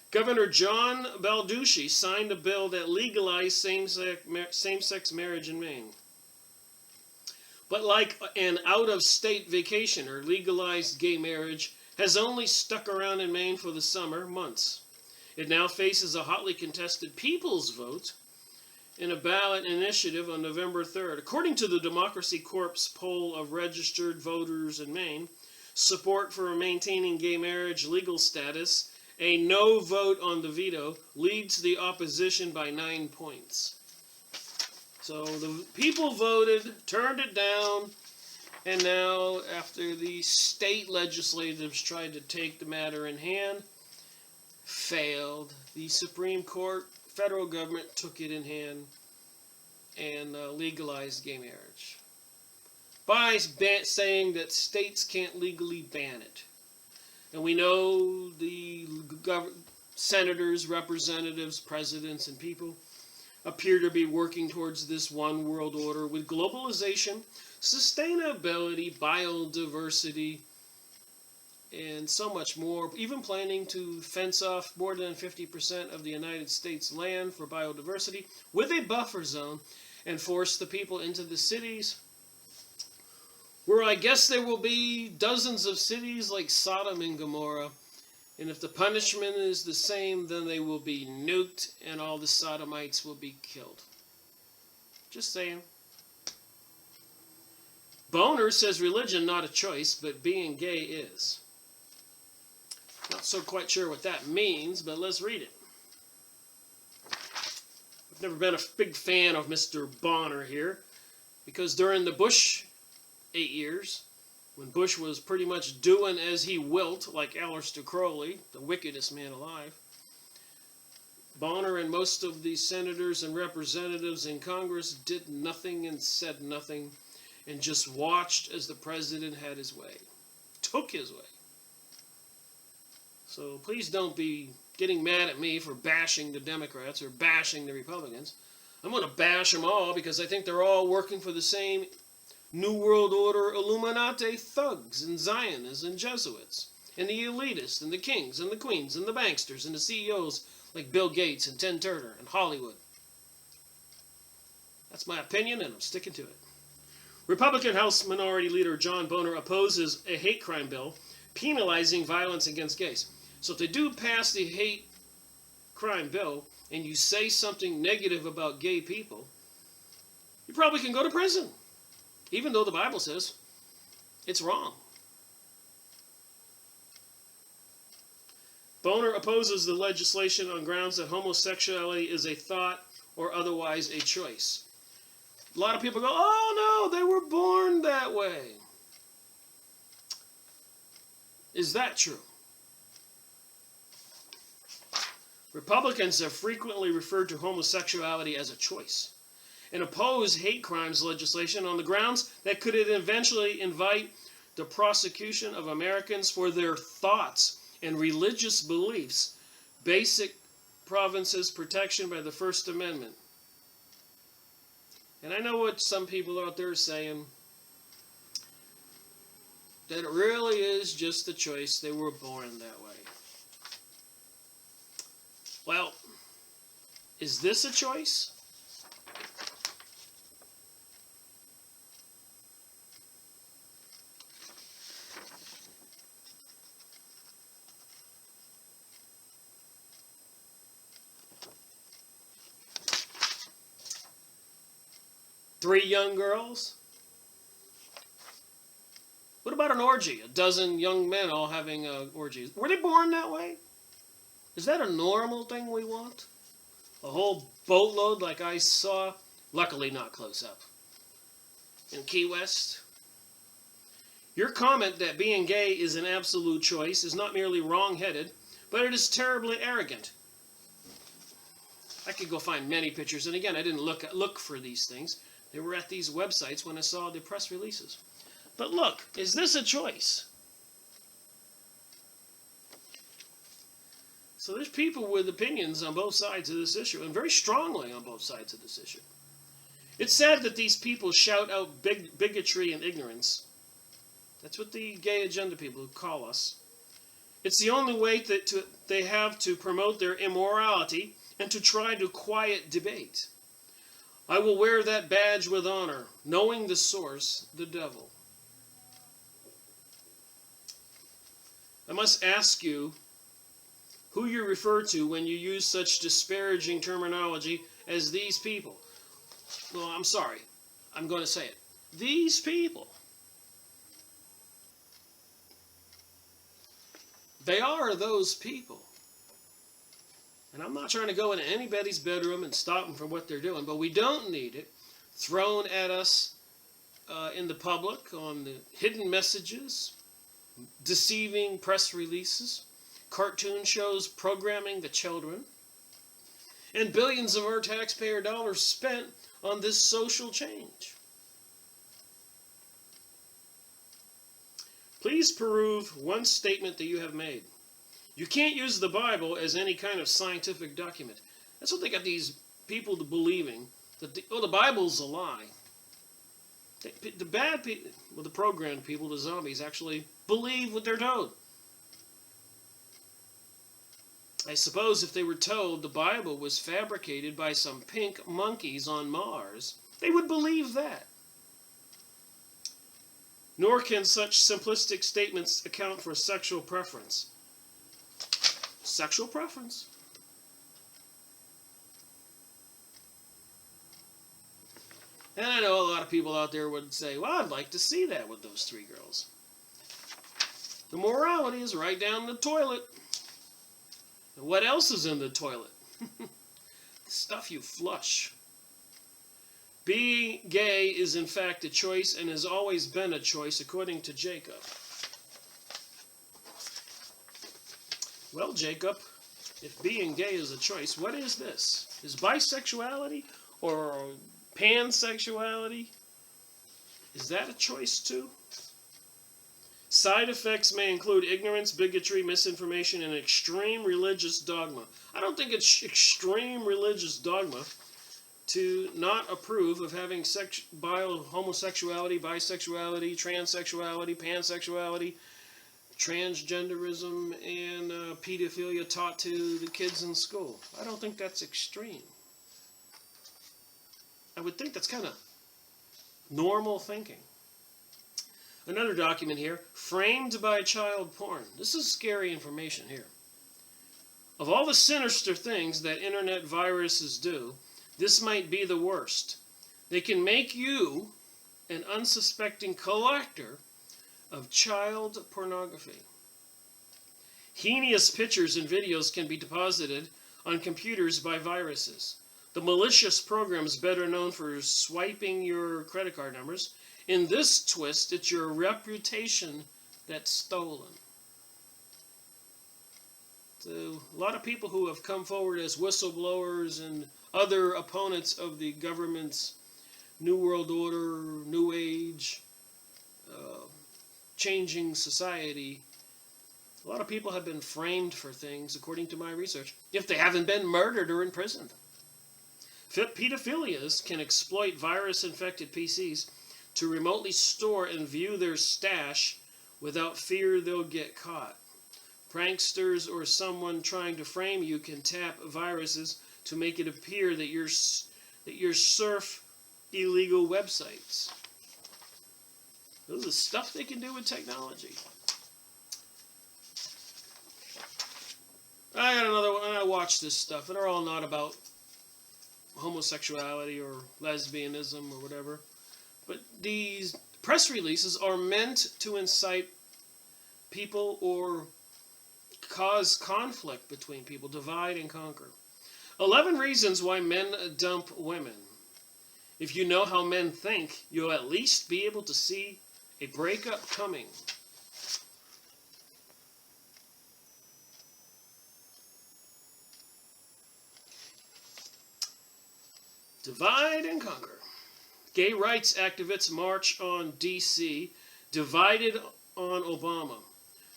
Speaker 1: Governor John Balducci signed a bill that legalized same-sex marriage in Maine. But like an out-of-state vacation or legalized gay marriage has only stuck around in Maine for the summer months. It now faces a hotly contested people's vote in a ballot initiative on November 3rd. According to the Democracy Corps poll of registered voters in Maine, support for maintaining gay marriage legal status, a no vote on the veto, leads the opposition by 9 points. So the people voted, turned it down, and now after the state legislators tried to take the matter in hand, failed. The Supreme Court, federal government took it in hand and legalized gay marriage by saying that states can't legally ban it. And we know the senators, representatives, presidents, and people appear to be working towards this one world order with globalization, sustainability, biodiversity, and so much more, even planning to fence off more than 50% of the United States land for biodiversity with a buffer zone and force the people into the cities, where I guess there will be dozens of cities like Sodom and Gomorrah. And if the punishment is the same, then they will be nuked and all the sodomites will be killed. Just saying. Boner says religion not a choice, but being gay is. Not so quite sure what that means, but let's read it. I've never been a big fan of Mr. Bonner here, because during the Bush 8 years, when Bush was pretty much doing as he wilt, like Aleister Crowley, the wickedest man alive, Bonner and most of the senators and representatives in Congress did nothing and said nothing and just watched as the president had his way, took his way. So please don't be getting mad at me for bashing the Democrats or bashing the Republicans. I'm going to bash them all because I think they're all working for the same New World Order Illuminati thugs and Zionists and Jesuits and the elitists and the kings and the queens and the banksters and the CEOs like Bill Gates and Ted Turner and Hollywood. That's my opinion and I'm sticking to it. Republican House Minority Leader John Boehner opposes a hate crime bill penalizing violence against gays. So if they do pass the hate crime bill and you say something negative about gay people, you probably can go to prison, even though the Bible says it's wrong. Boner opposes the legislation on grounds that homosexuality is a thought or otherwise a choice. A lot of people go, oh no, they were born that way. Is that true? Republicans have frequently referred to homosexuality as a choice and oppose hate crimes legislation on the grounds that could eventually invite the prosecution of Americans for their thoughts and religious beliefs, basic provinces protection by the First Amendment. And I know what some people out there are saying, that it really is just a choice. They were born that way. Well, is this a choice? Three young girls? What about an orgy? A dozen young men all having orgies. Were they born that way? Is that a normal thing we want? A whole boatload like I saw, luckily not close up, in Key West? Your comment that being gay is an absolute choice is not merely wrong-headed, but it is terribly arrogant. I could go find many pictures, and again, I didn't look for these things. They were at these websites when I saw the press releases. But look, is this a choice? So there's people with opinions on both sides of this issue, and very strongly on both sides of this issue. It's sad that these people shout out bigotry and ignorance. That's what the gay agenda people call us. It's the only way that they have to promote their immorality and to try to quiet debate. I will wear that badge with honor, knowing the source, the devil. I must ask you who you refer to when you use such disparaging terminology as these people. Well, I'm sorry. I'm going to say it. These people. They are those people. And I'm not trying to go into anybody's bedroom and stop them from what they're doing, but we don't need it thrown at us in the public on the hidden messages, deceiving press releases, cartoon shows programming the children, and billions of our taxpayer dollars spent on this social change. Please prove one statement that you have made. You can't use the Bible as any kind of scientific document. That's what they got these people to believing, that the Bible's a lie. The bad people, well, the programmed people, the zombies, actually believe what they're told. I suppose if they were told the Bible was fabricated by some pink monkeys on Mars, they would believe that. Nor can such simplistic statements account for sexual preference. Sexual preference. And I know a lot of people out there would say, well, I'd like to see that with those three girls. The morality is right down the toilet. And what else is in the toilet? The stuff you flush. Being gay is in fact a choice and has always been a choice according to Jacob. Well, Jacob, if being gay is a choice, what is this? Is bisexuality or pansexuality, is that a choice too? Side effects may include ignorance, bigotry, misinformation, and extreme religious dogma. I don't think it's extreme religious dogma to not approve of having homosexuality, bisexuality, transsexuality, pansexuality, transgenderism, and pedophilia taught to the kids in school. I don't think that's extreme. I would think that's kind of normal thinking. Another document here, framed by child porn. This is scary information here. Of all the sinister things that internet viruses do, this might be the worst. They can make you an unsuspecting collector of child pornography. Heinous pictures and videos can be deposited on computers by viruses. The malicious programs better known for swiping your credit card numbers. In this twist, it's your reputation that's stolen. So, a lot of people who have come forward as whistleblowers and other opponents of the government's New World Order, New Age, changing society, a lot of people have been framed for things, according to my research, if they haven't been murdered or imprisoned. Pedophilias can exploit virus-infected PCs to remotely store and view their stash without fear they'll get caught. Pranksters or someone trying to frame you can tap viruses to make it appear that you surf illegal websites. This is stuff they can do with technology. I got another one. I watch this stuff, and they're all not about homosexuality or lesbianism or whatever. But these press releases are meant to incite people or cause conflict between people, divide and conquer. 11 reasons why men dump women. If you know how men think, you'll at least be able to see a breakup coming. Divide and conquer. Gay rights activists march on D.C., divided on Obama.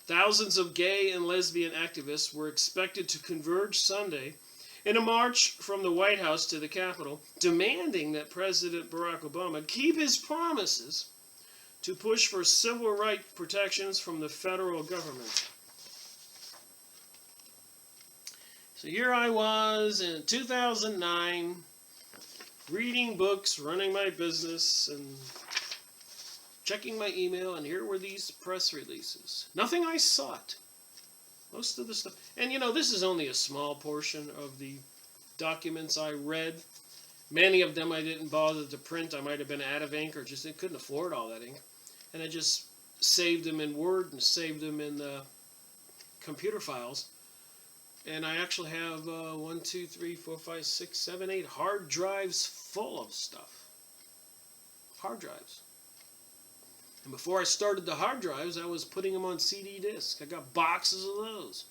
Speaker 1: Thousands of gay and lesbian activists were expected to converge Sunday in a march from the White House to the Capitol, demanding that President Barack Obama keep his promises to push for civil rights protections from the federal government. So here I was in 2009, reading books, running my business, and checking my email, and here were these press releases. Nothing I sought. Most of the stuff. And you know, this is only a small portion of the documents I read. Many of them I didn't bother to print. I might have been out of ink or just couldn't afford all that ink. And I just saved them in Word and saved them in the computer files. And I actually have 1, 2, 3, 4, 5, 6, 7, 8 hard drives full of stuff. Hard drives. And before I started the hard drives, I was putting them on CD disc. I got boxes of those.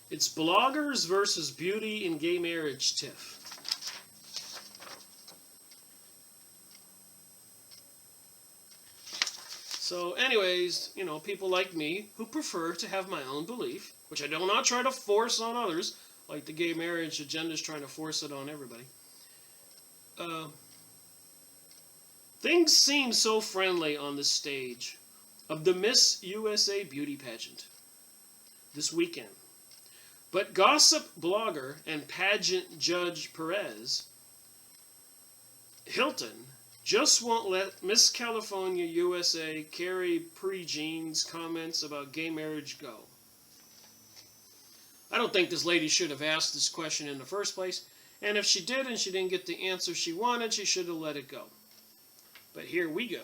Speaker 1: It's bloggers versus beauty in gay marriage tiff. So anyways, you know, people like me who prefer to have my own belief, which I do not try to force on others, like the gay marriage agenda is trying to force it on everybody. Things seem so friendly on the stage of the Miss USA beauty pageant this weekend. But gossip blogger and pageant judge Perez Hilton just won't let Miss California USA Carrie Prejean's comments about gay marriage go. I don't think this lady should have asked this question in the first place, and if she did and she didn't get the answer she wanted, she should have let it go. But here we go.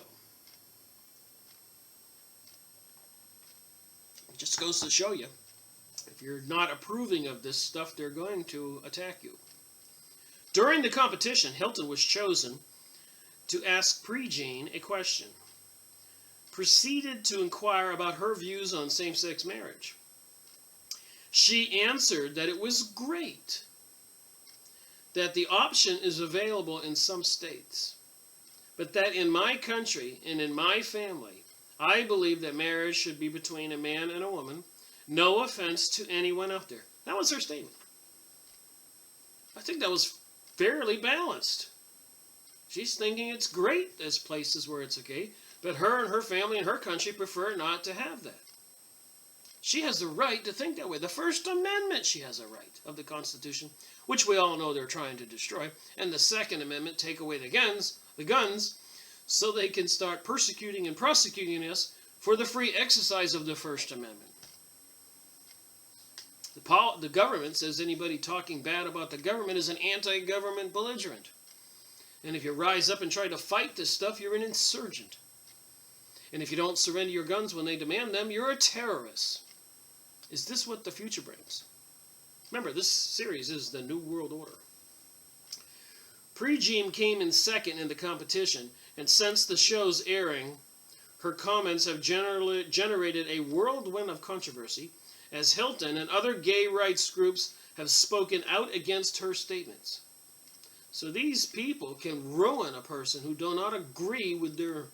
Speaker 1: It just goes to show you, if you're not approving of this stuff, they're going to attack you. During the competition, Hilton was chosen to ask Prejean a question. Proceeded to inquire about her views on same-sex marriage. She answered that it was great that the option is available in some states, but that in my country and in my family, I believe that marriage should be between a man and a woman. No offense to anyone out there. That was her statement. I think that was fairly balanced. She's thinking it's great there's places where it's okay, but her and her family and her country prefer not to have that. She has the right to think that way. The First Amendment, she has a right of the Constitution, which we all know they're trying to destroy. And the Second Amendment, take away the guns, so they can start persecuting and prosecuting us for the free exercise of the First Amendment. The government says anybody talking bad about the government is an anti-government belligerent. And if you rise up and try to fight this stuff, you're an insurgent. And if you don't surrender your guns when they demand them, you're a terrorist. Is this what the future brings? Remember, this series is the New World Order. Prejean came in second in the competition, and since the show's airing, her comments have generated a whirlwind of controversy, as Hilton and other gay rights groups have spoken out against her statements. So these people can ruin a person who do not agree with their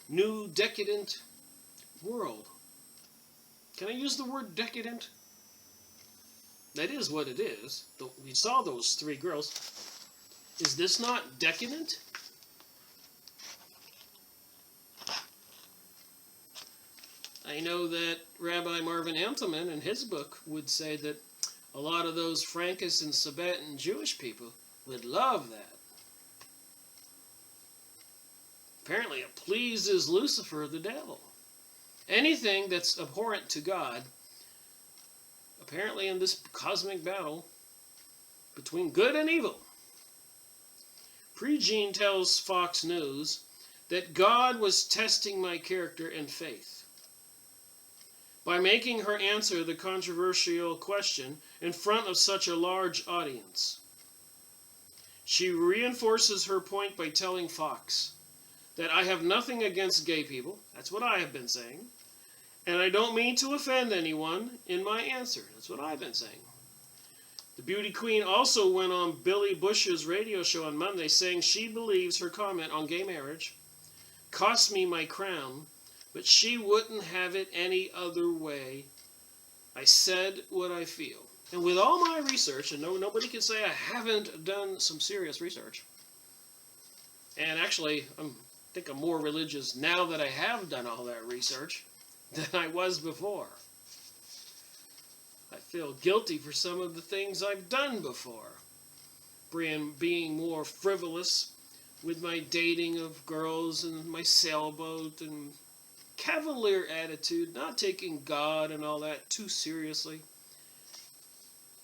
Speaker 1: new decadent world. Can I use the word decadent? That is what it is. We saw those 3 girls. Is this not decadent? I know that Rabbi Marvin Antelman in his book would say that a lot of those Frankish and Sabbatan Jewish people would love that. Apparently it pleases Lucifer, the devil. Anything that's abhorrent to God, apparently in this cosmic battle between good and evil. Prejean tells Fox News that God was testing my character and faith by making her answer the controversial question in front of such a large audience. She reinforces her point by telling Fox that I have nothing against gay people, that's what I have been saying, and I don't mean to offend anyone in my answer, that's what I've been saying. The beauty queen also went on Billy Bush's radio show on Monday saying she believes her comment on gay marriage cost me my crown, but she wouldn't have it any other way. I said what I feel. And with all my research, and nobody can say I haven't done some serious research, and actually I think I'm more religious now that I have done all that research than I was before. I feel guilty for some of the things I've done before. Being more frivolous with my dating of girls and my sailboat and cavalier attitude, not taking God and all that too seriously.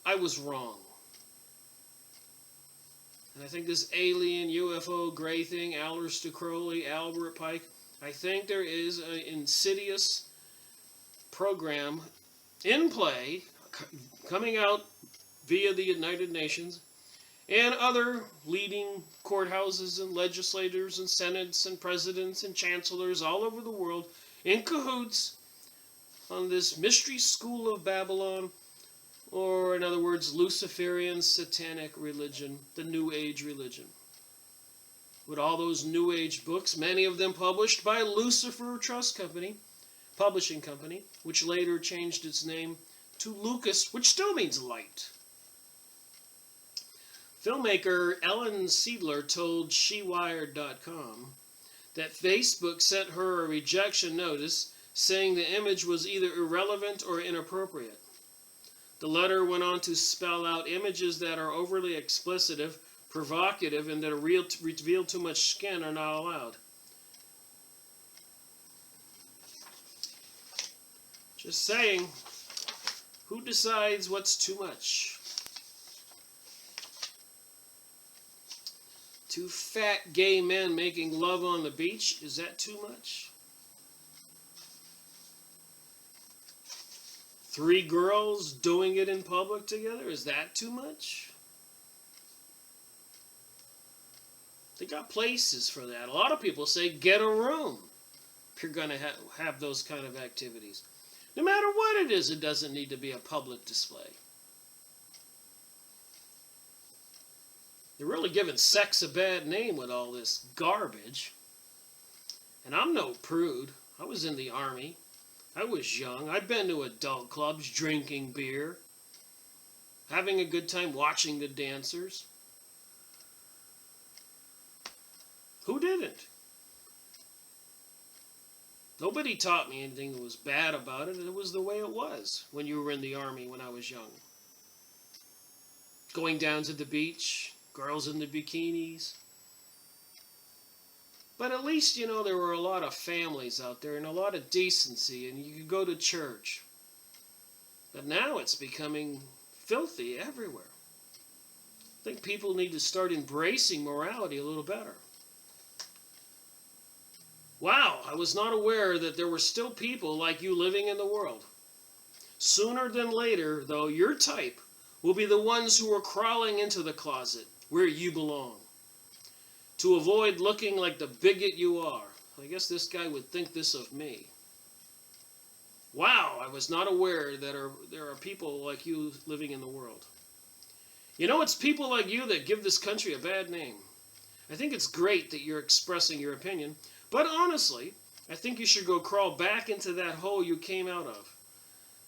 Speaker 1: I was wrong. And I think this alien UFO gray thing, Aleister Crowley, Albert Pike, I think there is an insidious program in play coming out via the United Nations and other leading courthouses and legislators and senates and presidents and chancellors all over the world in cahoots on this mystery school of Babylon, or in other words, Luciferian Satanic religion, the New Age religion. With all those New Age books, many of them published by Lucifer Trust Company, publishing company, which later changed its name to Lucas, which still means light. Filmmaker Ellen Seidler told SheWired.com that Facebook sent her a rejection notice saying the image was either irrelevant or inappropriate. The letter went on to spell out images that are overly explicit, provocative, and that reveal too much skin are not allowed. Just saying, who decides what's too much? 2 fat gay men making love on the beach, is that too much? 3 girls doing it in public together, is that too much? They got places for that. A lot of people say get a room if you're going to have those kind of activities. No matter what it is, it doesn't need to be a public display. They're really giving sex a bad name with all this garbage. And I'm no prude. I was in the army. I was young. I've been to adult clubs drinking beer, having a good time watching the dancers. Who didn't? Nobody taught me anything that was bad about it. It was the way it was when you were in the army when I was young. Going down to the beach, girls in the bikinis. But at least, you know, there were a lot of families out there and a lot of decency, and you could go to church. But now it's becoming filthy everywhere. I think people need to start embracing morality a little better. Wow, I was not aware that there were still people like you living in the world. Sooner than later, though, your type will be the ones who are crawling into the closet where you belong, to avoid looking like the bigot you are. I guess this guy would think this of me. Wow, I was not aware that there are people like you living in the world. You know, it's people like you that give this country a bad name. I think it's great that you're expressing your opinion, but honestly, I think you should go crawl back into that hole you came out of.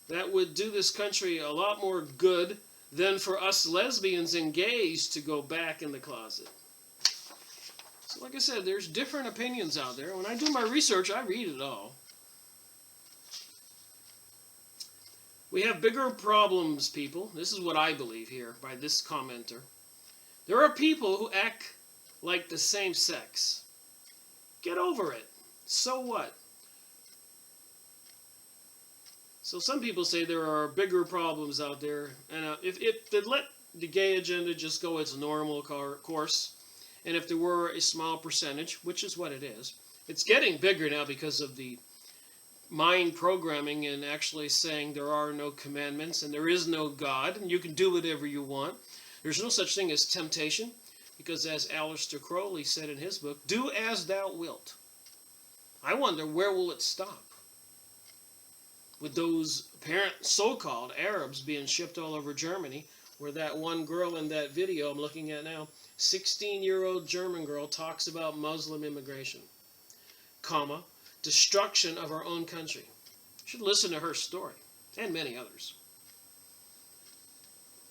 Speaker 1: That would do this country a lot more good than for us lesbians and gays to go back in the closet. So like I said, there's different opinions out there. When I do my research, I read it all. We have bigger problems, people. This is what I believe here by this commenter. There are people who act like the same sex. Get over it. So what? So some people say there are bigger problems out there, and if they let the gay agenda just go its normal course, and if there were a small percentage, which is what it is, it's getting bigger now because of the mind programming and actually saying there are no commandments and there is no God and you can do whatever you want. There's no such thing as temptation, because as Aleister Crowley said in his book, do as thou wilt. I wonder, where will it stop? With those apparent so-called Arabs being shipped all over Germany, where that one girl in that video I'm looking at now, 16-year-old German girl, talks about Muslim immigration, destruction of our own country. You should listen to her story, and many others.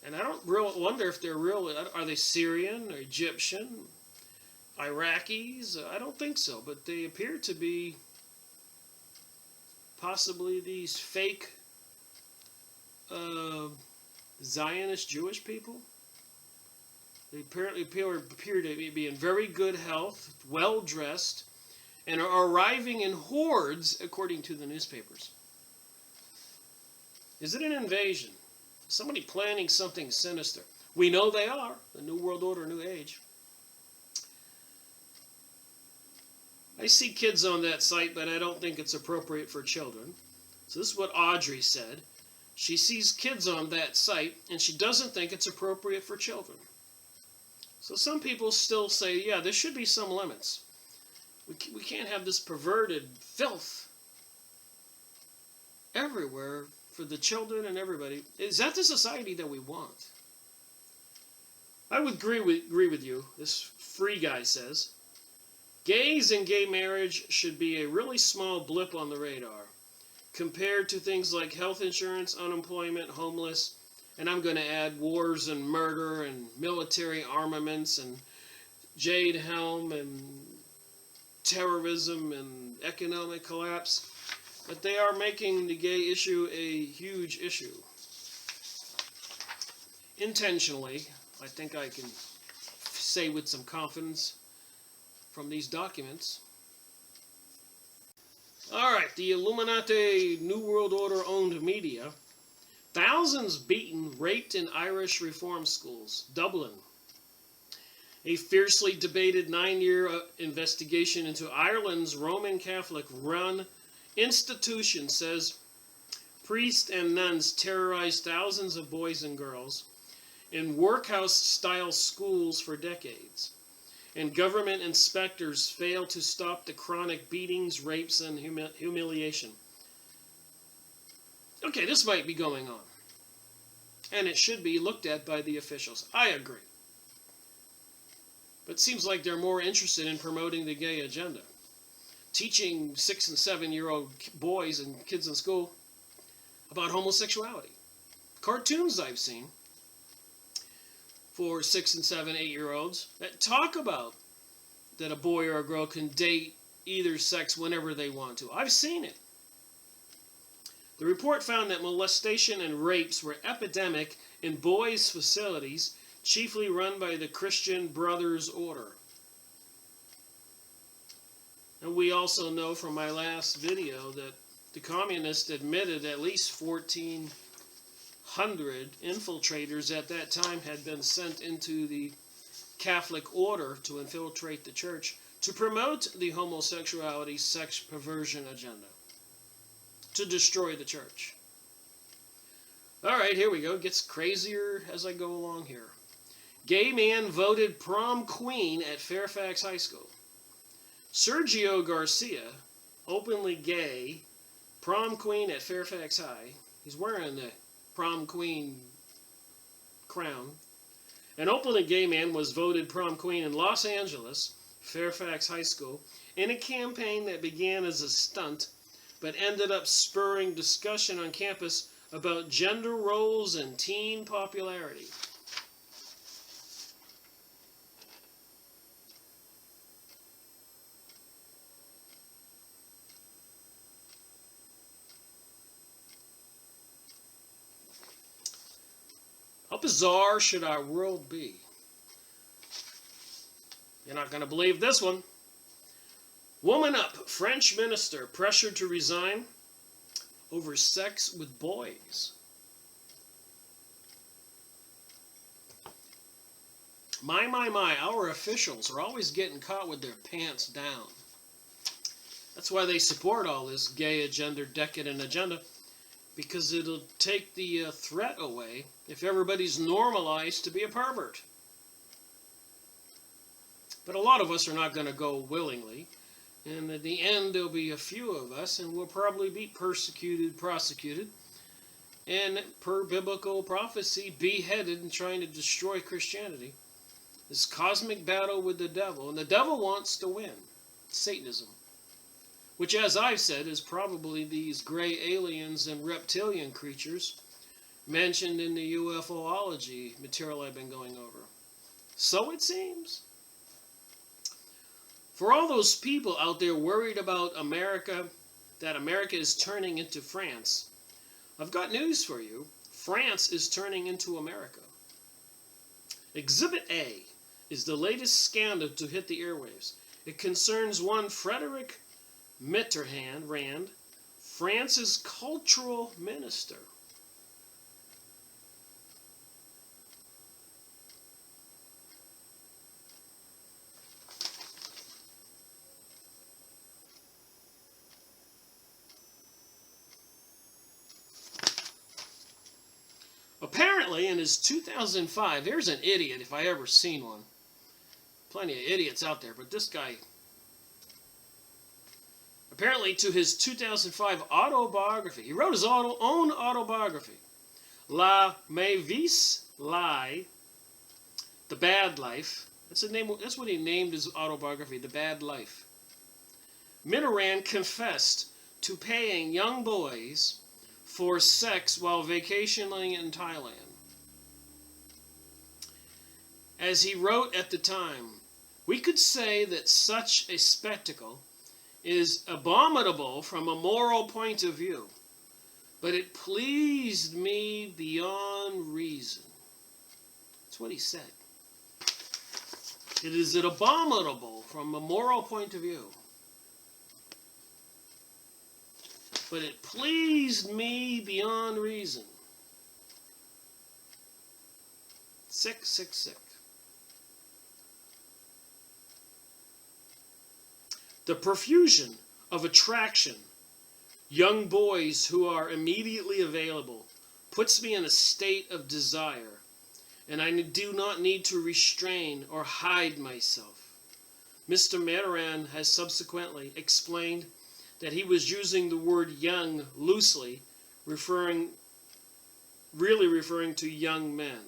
Speaker 1: And I don't really wonder if they're real. Are they Syrian or Egyptian, Iraqis? I don't think so, but they appear to be possibly these fake Zionist Jewish people. They apparently appear to be in very good health, well-dressed, and are arriving in hordes, according to the newspapers. Is it an invasion? Somebody planning something sinister? We know they are. The New World Order, New Age. I see kids on that site, but I don't think it's appropriate for children. So this is what Audrey said. She sees kids on that site, and she doesn't think it's appropriate for children. So some people still say, yeah, there should be some limits. We can't have this perverted filth everywhere for the children and everybody. Is that the society that we want? I would agree with you. This free guy says, gays and gay marriage should be a really small blip on the radar compared to things like health insurance, unemployment, homeless, and I'm going to add wars and murder and military armaments and Jade Helm and terrorism and economic collapse. But they are making the gay issue a huge issue. Intentionally, I think I can say with some confidence from these documents. Alright, the Illuminati New World Order owned media. Thousands beaten, raped in Irish reform schools. Dublin. A fiercely debated 9-year investigation into Ireland's Roman Catholic-run institution says priests and nuns terrorized thousands of boys and girls in workhouse-style schools for decades, and government inspectors failed to stop the chronic beatings, rapes, and humiliation. Okay, this might be going on, and it should be looked at by the officials. I agree. But it seems like they're more interested in promoting the gay agenda. Teaching 6- and 7-year-old boys and kids in school about homosexuality. Cartoons I've seen for 6- and 7-, 8-year-olds that talk about that a boy or a girl can date either sex whenever they want to. I've seen it. The report found that molestation and rapes were epidemic in boys' facilities, chiefly run by the Christian Brothers Order. And we also know from my last video that the communists admitted at least 14 infiltrators at that time had been sent into the Catholic order to infiltrate the church to promote the homosexuality, sex perversion agenda, to destroy the church. All right, here we go. It gets crazier as I go along here. Gay man voted prom queen at Fairfax High School. Sergio Garcia, openly gay, prom queen at Fairfax High. He's wearing the prom queen crown. An openly gay man was voted prom queen in Los Angeles, Fairfax High School, in a campaign that began as a stunt, but ended up spurring discussion on campus about gender roles and teen popularity. How bizarre should our world be? You're not going to believe this one. Woman up, French minister pressured to resign over sex with boys. My, our officials are always getting caught with their pants down. That's why they support all this gay agenda, decadent agenda, because it'll take the threat away if everybody's normalized to be a pervert. But a lot of us are not going to go willingly, and at the end there'll be a few of us, and we'll probably be persecuted, prosecuted, and per biblical prophecy, beheaded in trying to destroy Christianity. This cosmic battle with the devil, and the devil wants to win. Satanism. Which, as I've said, is probably these gray aliens and reptilian creatures mentioned in the UFOlogy material I've been going over. So it seems. For all those people out there worried about America, that America is turning into France, I've got news for you. France is turning into America. Exhibit A is the latest scandal to hit the airwaves. It concerns one Frederick Mitterrand, France's cultural minister. Apparently, in his 2005, there's an idiot if I ever seen one. Plenty of idiots out there, but this guy, apparently to his 2005 autobiography, he wrote his own autobiography, La Mauvaise Lie, The Bad Life. That's what he named his autobiography, The Bad Life. Mitterrand confessed to paying young boys for sex while vacationing in Thailand. As he wrote at the time, we could say that such a spectacle is abominable from a moral point of view, but it pleased me beyond reason. That's what he said. It is abominable from a moral point of view, but it pleased me beyond reason. Sick, sick, sick. The profusion of attraction, young boys who are immediately available, puts me in a state of desire, and I do not need to restrain or hide myself. Mr. Mitterrand has subsequently explained that he was using the word young loosely, referring to young men.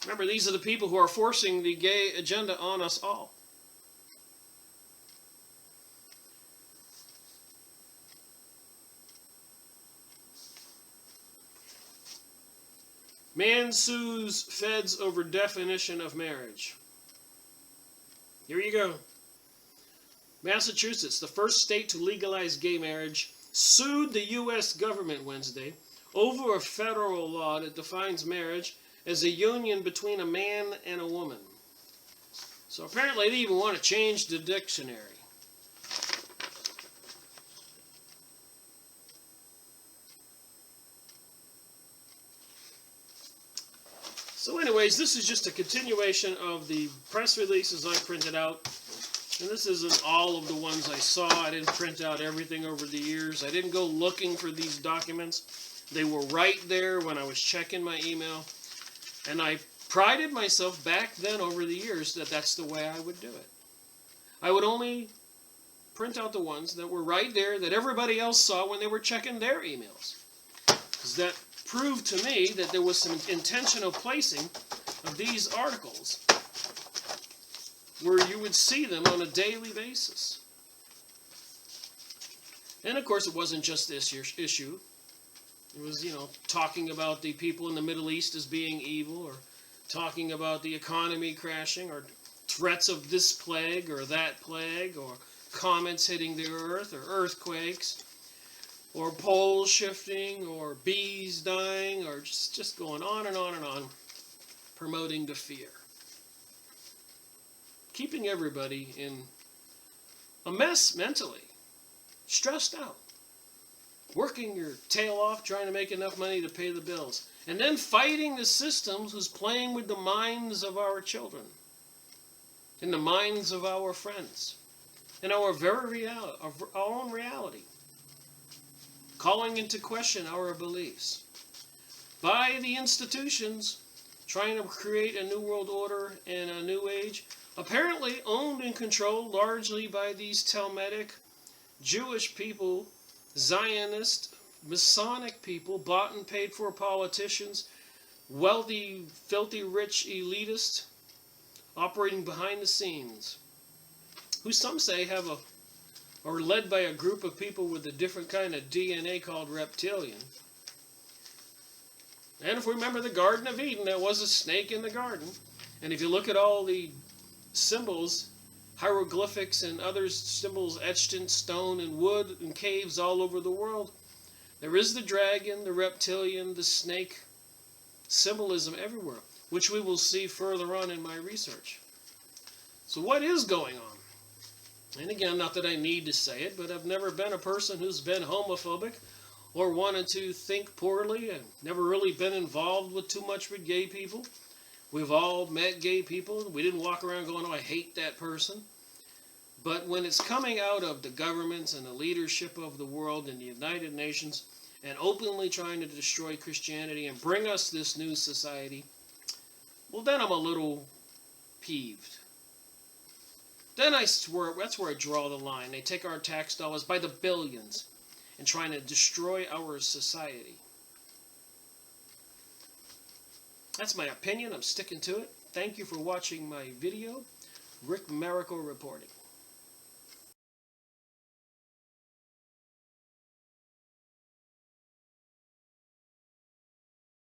Speaker 1: Remember, these are the people who are forcing the gay agenda on us all. Man sues feds over definition of marriage. Here you go. Massachusetts, the first state to legalize gay marriage, sued the U.S. government Wednesday over a federal law that defines marriage as a union between a man and a woman. So apparently they even want to change the dictionary. So anyways, this is just a continuation of the press releases I printed out. And this isn't all of the ones I saw. I didn't print out everything over the years. I didn't go looking for these documents. They were right there when I was checking my email. And I prided myself back then over the years that that's the way I would do it. I would only print out the ones that were right there that everybody else saw when they were checking their emails. Because that proved to me that there was some intentional placing of these articles where you would see them on a daily basis. And of course it wasn't just this issue. It was, talking about the people in the Middle East as being evil, or talking about the economy crashing, or threats of this plague or that plague, or comets hitting the earth, or earthquakes, or poles shifting, or bees dying, or just going on and on and on, promoting the fear. Keeping everybody in a mess mentally, stressed out, working your tail off trying to make enough money to pay the bills, and then fighting the systems who's playing with the minds of our children, in the minds of our friends, in our very our own reality, calling into question our beliefs by the institutions trying to create a new world order and a new age, apparently owned and controlled largely by these Talmudic Jewish people, Zionist, Masonic people, bought and paid for politicians, wealthy, filthy, rich elitists operating behind the scenes, who some say are led by a group of people with a different kind of DNA called reptilian. And if we remember the Garden of Eden, there was a snake in the garden. And if you look at all the symbols, hieroglyphics and other symbols etched in stone and wood and caves all over the world, there is the dragon, the reptilian, the snake symbolism everywhere, which we will see further on in my research. So what is going on? And again, not that I need to say it, but I've never been a person who's been homophobic or wanted to think poorly. I've never really been involved with too much with gay people. We've all met gay people. We didn't walk around going, oh, I hate that person. But when it's coming out of the governments and the leadership of the world and the United Nations and openly trying to destroy Christianity and bring us this new society, well, then I'm a little peeved. Then that's where I draw the line. They take our tax dollars by the billions and trying to destroy our society. That's my opinion. I'm sticking to it. Thank you for watching my video. Rick Miracle reporting.